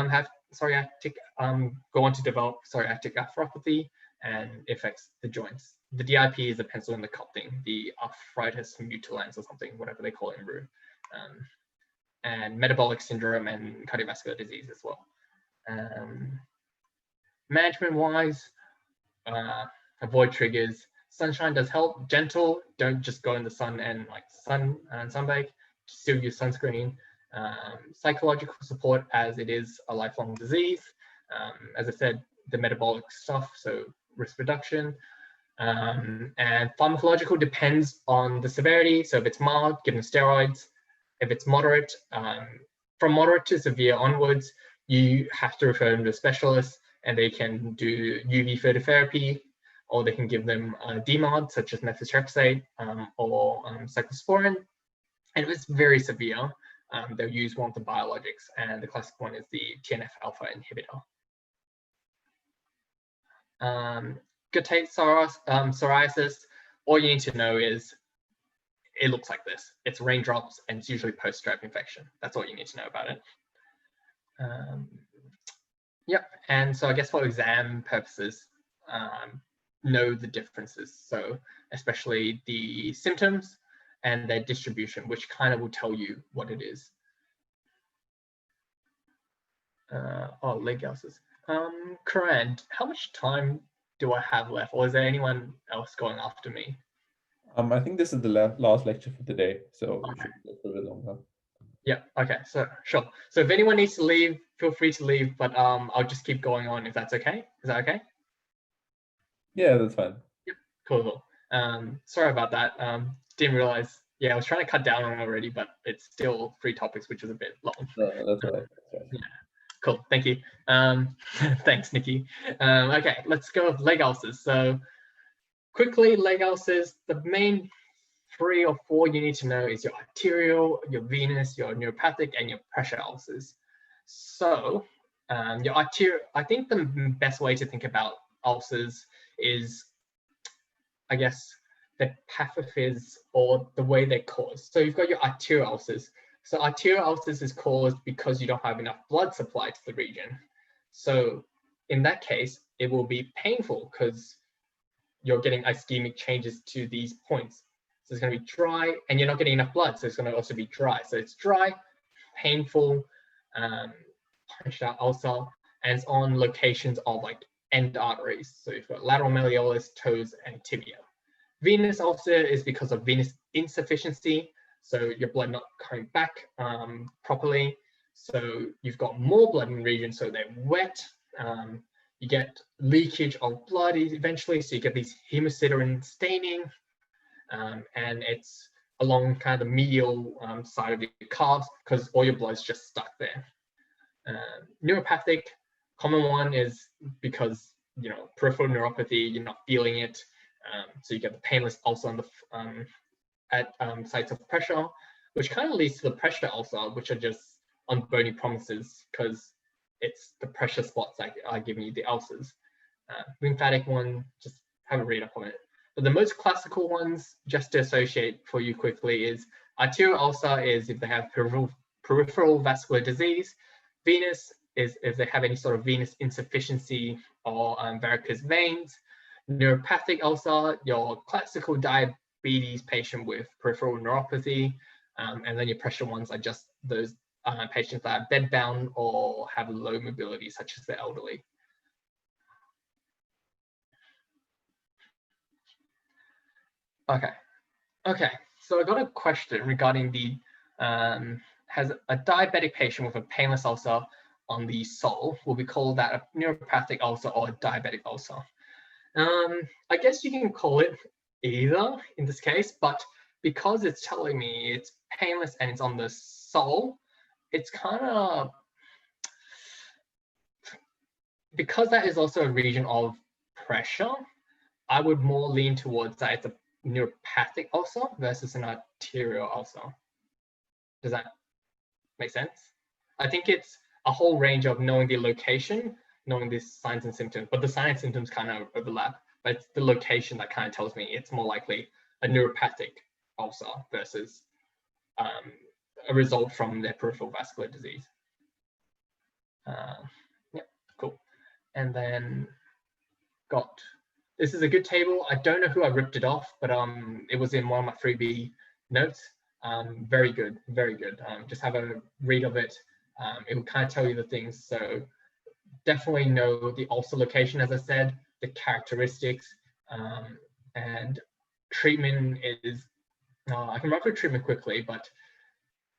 have psoriatic, go on to develop psoriatic arthropathy and affects the joints. The DIP is a pencil in the cup thing, the arthritis mutilans or something, whatever they call it in Peru. And metabolic syndrome and cardiovascular disease as well. Management-wise, avoid triggers. Sunshine does help. Gentle, don't just go in the sun and like sunbake. Still use sunscreen. Psychological support, as it is a lifelong disease. As I said, the metabolic stuff, so risk reduction. And pharmacological depends on the severity. So if it's mild, give them steroids. If it's moderate, from moderate to severe onwards, you have to refer them to a specialist, and they can do UV phototherapy, or they can give them DMARD, such as methotrexate or cyclosporin. And if it's very severe, they'll use one of the biologics, and the classic one is the TNF-alpha inhibitor. Guttate psoriasis, all you need to know is it looks like this. It's raindrops, and it's usually post-strep infection. That's all you need to know about it. Yep, and so I guess for exam purposes, know the differences. So especially the symptoms and their distribution, which kind of will tell you what it is. Oh, leg ulcers. Karan, how much time do I have left, or is there anyone else going after me? I think this is the last lecture for the day, so we should go for a bit longer. Yeah, okay, so sure. So if anyone needs to leave, feel free to leave, but I'll just keep going on if that's okay. Is that okay? Yeah, that's fine. Yep, cool. Sorry about that. Didn't realize, yeah, I was trying to cut down on it already, but it's still 3 topics, which is a bit long. No, that's all right. Yeah, cool, thank you. Thanks, Nikki. Okay, let's go with leg ulcers. So quickly, leg ulcers, the main 3 or 4 you need to know is your arterial, your venous, your neuropathic, and your pressure ulcers. So your arterial, I think the best way to think about ulcers is, I guess, the pathophys or the way they're caused. So you've got your arterial ulcers. So arterial ulcers is caused because you don't have enough blood supply to the region. So in that case, it will be painful because you're getting ischemic changes to these points. So it's going to be dry, and you're not getting enough blood, so it's going to also be dry. So it's dry, painful, punched out ulcer, and it's on locations of like end arteries. So you've got lateral malleolus, toes, and tibia. Venous ulcer is because of venous insufficiency, so your blood not coming back properly. So you've got more blood in the region, so they're wet. You get leakage of blood eventually, so you get these hemosiderin staining, and it's along kind of the medial side of your calves because all your blood is just stuck there. Neuropathic, common one is because, you know, peripheral neuropathy, you're not feeling it, so you get the painless ulcer on the at sites of pressure, which kind of leads to the pressure ulcer, which are just on bony prominences because it's the pressure spots that are giving you the ulcers. Lymphatic one, just have a read up on it. But the most classical ones, just to associate for you quickly, is arterial ulcer is if they have peripheral vascular disease. Venous is if they have any sort of venous insufficiency or varicose veins. Neuropathic ulcer, your classical diabetes patient with peripheral neuropathy. And then your pressure ones are just those patients that are bedbound or have low mobility, such as the elderly. Okay, so I got a question regarding the, has a diabetic patient with a painless ulcer on the sole, will we call that a neuropathic ulcer or a diabetic ulcer? I guess you can call it either in this case, but because it's telling me it's painless and it's on the sole, it's kind of, because that is also a region of pressure, I would more lean towards that it's a neuropathic ulcer versus an arterial ulcer. Does that make sense? I think it's a whole range of knowing the location, knowing the signs and symptoms, but the signs and symptoms kind of overlap, but it's the location that kind of tells me it's more likely a neuropathic ulcer versus a result from their peripheral vascular disease. Yeah, cool. And then this is a good table. I don't know who I ripped it off, but it was in one of my 3B notes. Very good, very good. Just have a read of it. It will kind of tell you the things. So definitely know the ulcer location, as I said, the characteristics, and treatment is, I can run through treatment quickly, but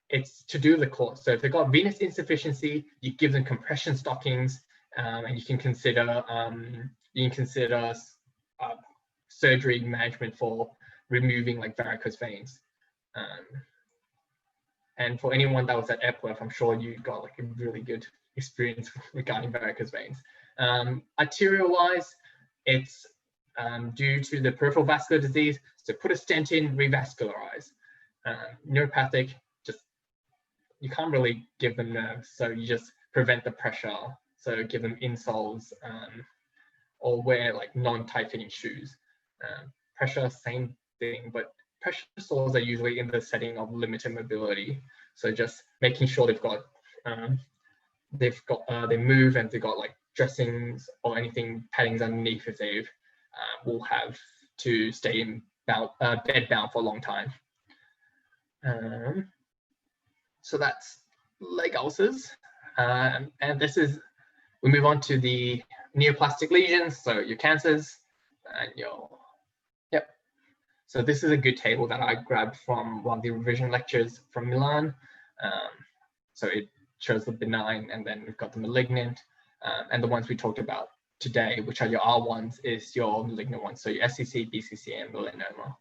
it's to do the course. So if they've got venous insufficiency, you give them compression stockings, and you can consider surgery management for removing like varicose veins. And for anyone that was at Epworth, I'm sure you got like a really good experience regarding varicose veins. Arterial wise, it's due to the peripheral vascular disease. So put a stent in, revascularize. Neuropathic, just you can't really give them nerves, so you just prevent the pressure. So give them insoles or wear like non-tight fitting shoes. Pressure, same thing, but pressure sores are usually in the setting of limited mobility. So just making sure they move and they've got like dressings or anything paddings underneath if they will have to stay in bed bound for a long time. So that's leg ulcers, and we move on to the neoplastic lesions, so your cancers and your So this is a good table that I grabbed from one of the revision lectures from Milan. So it shows the benign, and then we've got the malignant, and the ones we talked about today, which are your R1s, is your malignant ones. So your SCC, BCC, and melanoma.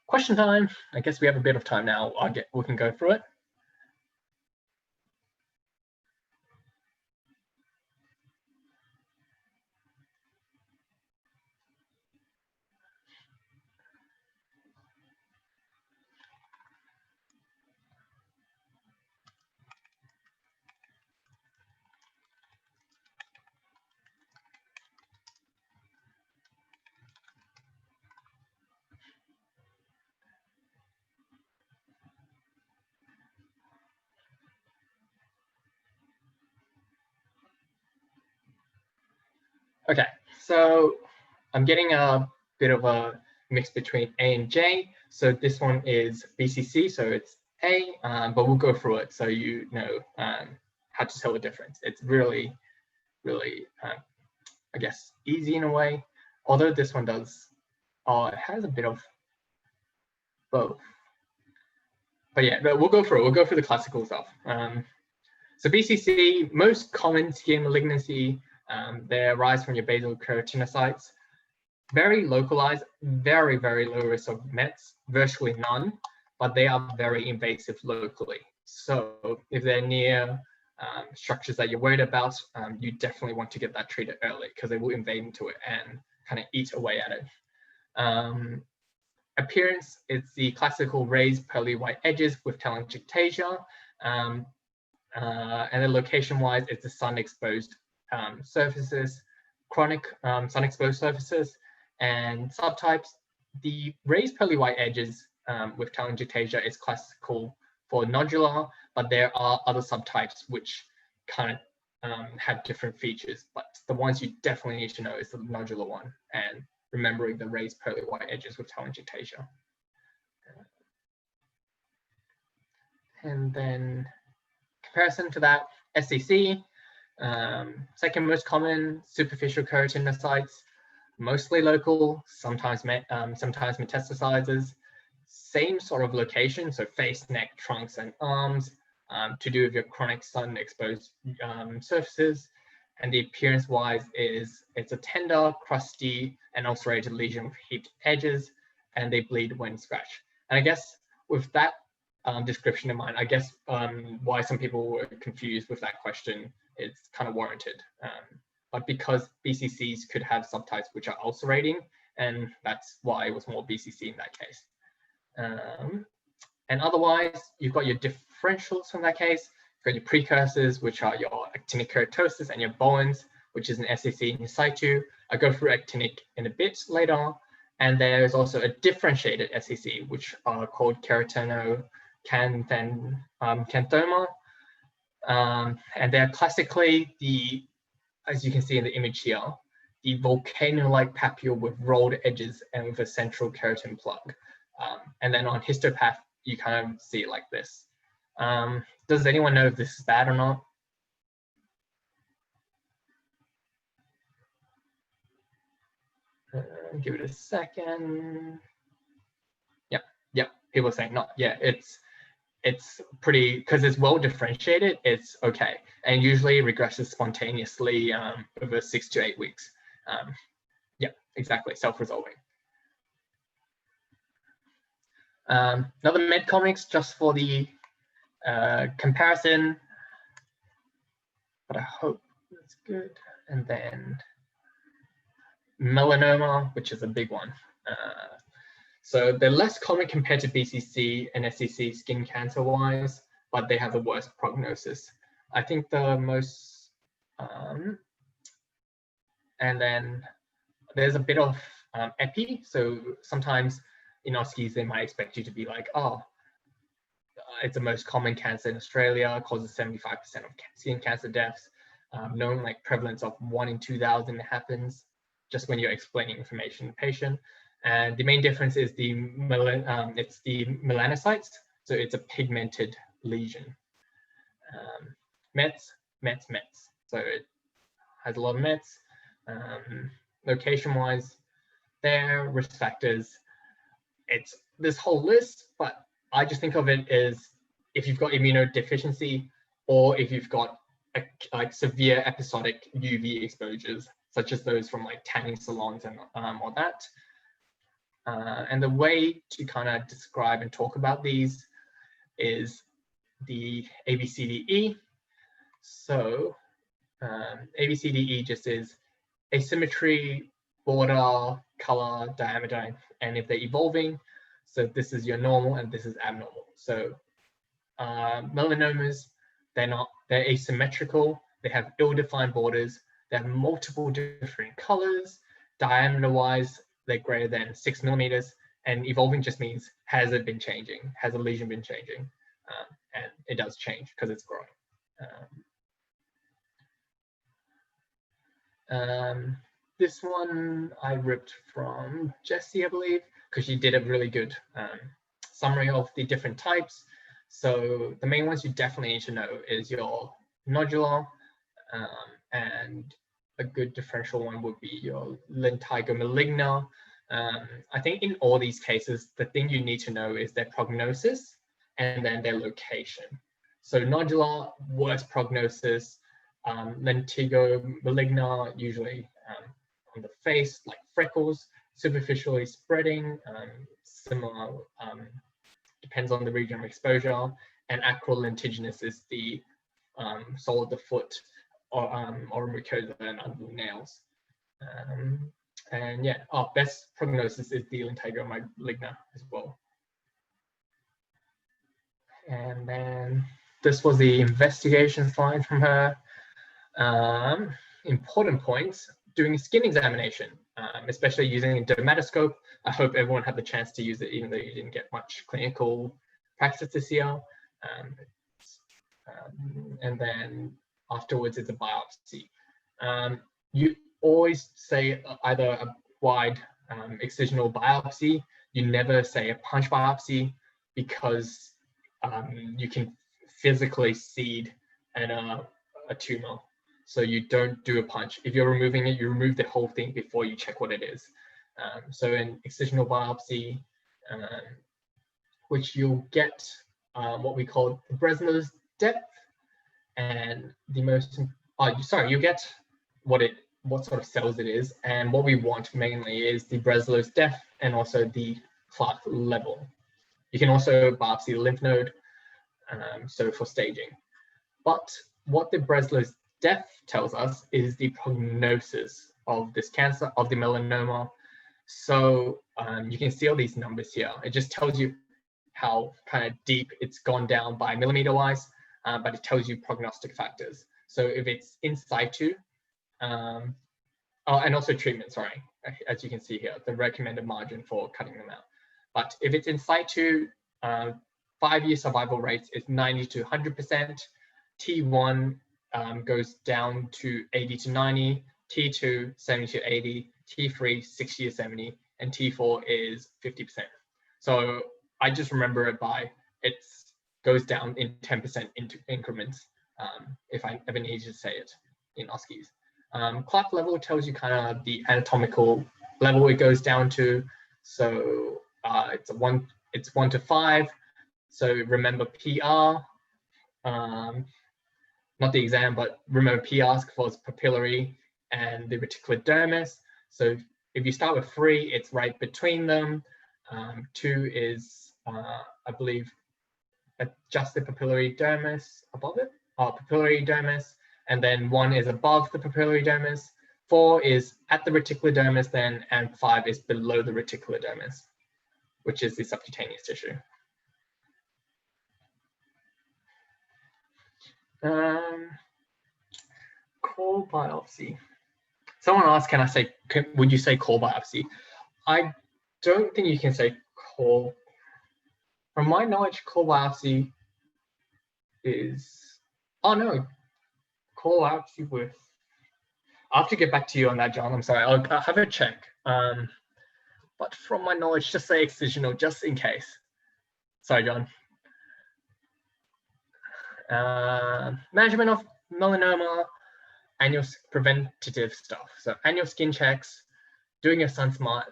Question time. I guess we have a bit of time now. We can go through it. Okay, so I'm getting a bit of a mix between A and J. So this one is BCC, so it's A, but we'll go through it so you know how to tell the difference. It's really, really, I guess, easy in a way. Although this one does, it has a bit of both. But yeah, we'll go through it. We'll go through the classical stuff. So BCC, most common skin malignancy, they arise from your basal keratinocytes. Very localized, very, very low risk of mets, virtually none, but they are very invasive locally. So if they're near structures that you're worried about, you definitely want to get that treated early because they will invade into it and kind of eat away at it. Appearance, it's the classical raised pearly white edges with telangiectasia. And then location-wise, it's the sun-exposed surfaces, chronic sun-exposed surfaces, and subtypes. The raised pearly white edges with telangiectasia is classical for nodular, but there are other subtypes which kind of have different features. But the ones you definitely need to know is the nodular one, and remembering the raised pearly white edges with telangiectasia. And then comparison to that, SCC, second most common, superficial keratinocytes, mostly local, sometimes metastasizes. Same sort of location, so face, neck, trunks, and arms, to do with your chronic sun-exposed surfaces. And the appearance-wise it's a tender, crusty, and ulcerated lesion with heaped edges, and they bleed when scratched. And I guess with that description in mind, I guess why some people were confused with that question, it's kind of warranted. But because BCCs could have subtypes which are ulcerating, and that's why it was more BCC in that case. And otherwise, you've got your differentials in that case. You've got your precursors, which are your actinic keratosis, and your Bowen's, which is an SCC in situ. I'll go through actinic in a bit later. And there's also a differentiated SCC, which are called keratinocanthoma. And they're classically as you can see in the image here, the volcano-like papule with rolled edges and with a central keratin plug. And then on histopath, you kind of see it like this. Does anyone know if this is bad or not? Give it a second. Yep. People are saying not. Yeah, it's pretty, because it's well differentiated. It's okay, and usually regresses spontaneously over 6 to 8 weeks. Yeah, exactly, self-resolving. Another med comics just for the comparison, but I hope that's good. And then melanoma, which is a big one. So they're less common compared to BCC and SCC skin cancer wise, but they have the worst prognosis. I think the most, and then there's a bit of epi. So sometimes in OSCEs, they might expect you to be like, oh, it's the most common cancer in Australia, causes 75% of skin cancer deaths. Known like prevalence of 1 in 2,000 happens just when you're explaining information to the patient. And the main difference is it's the melanocytes. So it's a pigmented lesion. Mets. So it has a lot of Mets. Location-wise, there, risk factors. It's this whole list, but I just think of it as if you've got immunodeficiency or if you've got like severe episodic UV exposures, such as those from like tanning salons and all that. And the way to kind of describe and talk about these is the ABCDE. So ABCDE just is asymmetry, border, color, diameter, and if they're evolving. So this is your normal and this is abnormal. So melanomas, they're asymmetrical, they have ill-defined borders, they have multiple different colors, diameter-wise, they're greater than 6 millimeters, and evolving just means has it been changing, has a lesion been changing, and it does change because it's growing. This one I ripped from Jessie, I believe, because she did a really good summary of the different types. So the main ones you definitely need to know is your nodular, and a good differential one would be your lentigo maligna. I think in all these cases, the thing you need to know is their prognosis and then their location. So nodular, worst prognosis, lentigo maligna, usually on the face, like freckles, superficially spreading, similar, depends on the region of exposure, and acral lentiginous is the sole of the foot or mucosa and under the nails. And yeah, best prognosis is the lentigo maligna as well. And then this was the investigation slide from her. Important points, doing a skin examination, especially using a dermatoscope. I hope everyone had the chance to use it, even though you didn't get much clinical practice this year. And then afterwards, it's a biopsy. You always say either a wide excisional biopsy. You never say a punch biopsy because you can physically seed a tumor. So you don't do a punch. If you're removing it, you remove the whole thing before you check what it is. So an excisional biopsy, which you'll get what we call Breslow's depth, and the most, you get what sort of cells it is, and what we want mainly is the Breslow's depth and also the clot level. You can also biopsy the lymph node, so for staging. But what the Breslow's depth tells us is the prognosis of this cancer, of the melanoma. So you can see all these numbers here. It just tells you how kind of deep it's gone down by millimeter wise, but it tells you prognostic factors. So if it's in situ, and also treatment, sorry, as you can see here, the recommended margin for cutting them out. But if it's in situ, 5-year survival rate is 90 to 100%. T1 goes down to 80 to 90, T2 70 to 80, T3 60 to 70, and T4 is 50%. So I just remember it by it goes down in 10% increments, if I ever need to say it in OSCEs. Clot level tells you kind of the anatomical level it goes down to. So it's 1 to 5. So remember PR, not the exam, but remember PR for papillary and the reticular dermis. So if you start with 3, it's right between them. 2 is, I believe, just the papillary dermis above it, papillary dermis, and then 1 is above the papillary dermis. 4 is at the reticular dermis then, and 5 is below the reticular dermis. which is the subcutaneous tissue. Core biopsy. Someone asked, would you say core biopsy? I don't think you can say core. From my knowledge, core biopsy is, oh no, core biopsy with, I'll have to get back to you on that, John. I'm sorry, I'll have a check. But from my knowledge, just say excisional, just in case. Sorry, John. Management of melanoma, annual preventative stuff. So annual skin checks, doing your sun smart,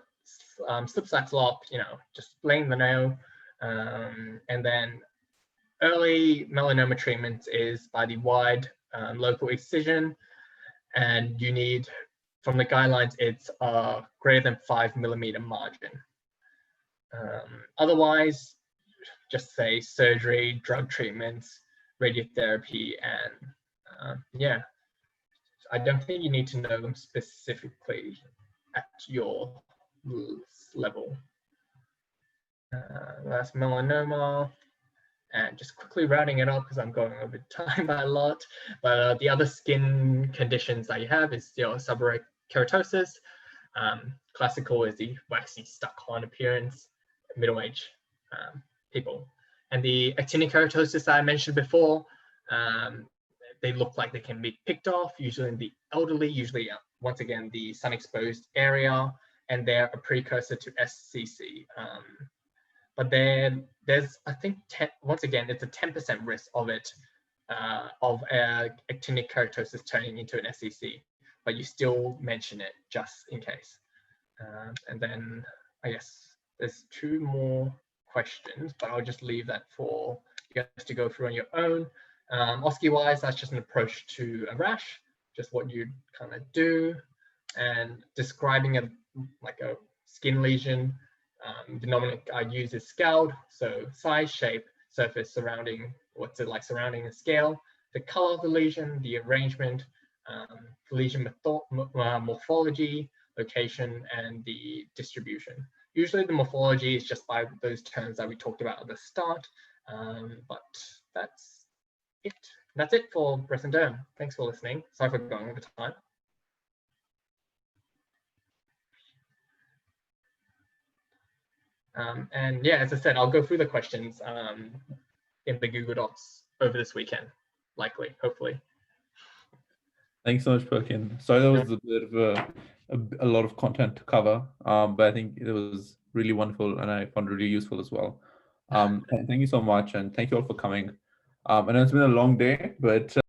slip slap slop, just laying the nail. And then early melanoma treatment is by the wide local excision, and you need, from the guidelines, it's a greater than 5 millimeter margin. Otherwise, just say surgery, drug treatments, radiotherapy, and yeah, I don't think you need to know them specifically at your level. That's melanoma. And just quickly rounding it up because I'm going over time by a lot. But the other skin conditions that you have is your seborrheic keratosis. Classical is the waxy stuck-on appearance, middle-aged people. And the actinic keratosis that I mentioned before, they look like they can be picked off, usually in the elderly, usually, once again, the sun-exposed area, and they're a precursor to SCC. But then there's, I think, once again, it's a 10% risk of it, of actinic keratosis turning into an SCC, but you still mention it just in case. And then I guess there's 2 more questions, but I'll just leave that for you guys to go through on your own. OSCE-wise, that's just an approach to a rash, just what you kind of do, and describing it like a skin lesion. The nomenclature I use is scaled, so size, shape, surface surrounding, what's it like surrounding the scale, the color of the lesion, the arrangement, the lesion morphology, location, and the distribution. Usually the morphology is just by those terms that we talked about at the start, but that's it. That's it for breast and derm. Thanks for listening. Sorry for going over time. And yeah, as I said, I'll go through the questions in the Google Docs over this weekend, likely, hopefully. Thanks so much, Perkin. Sorry, that was a bit of a lot of content to cover, but I think it was really wonderful and I found it really useful as well. Thank you so much, and thank you all for coming. I know it's been a long day, but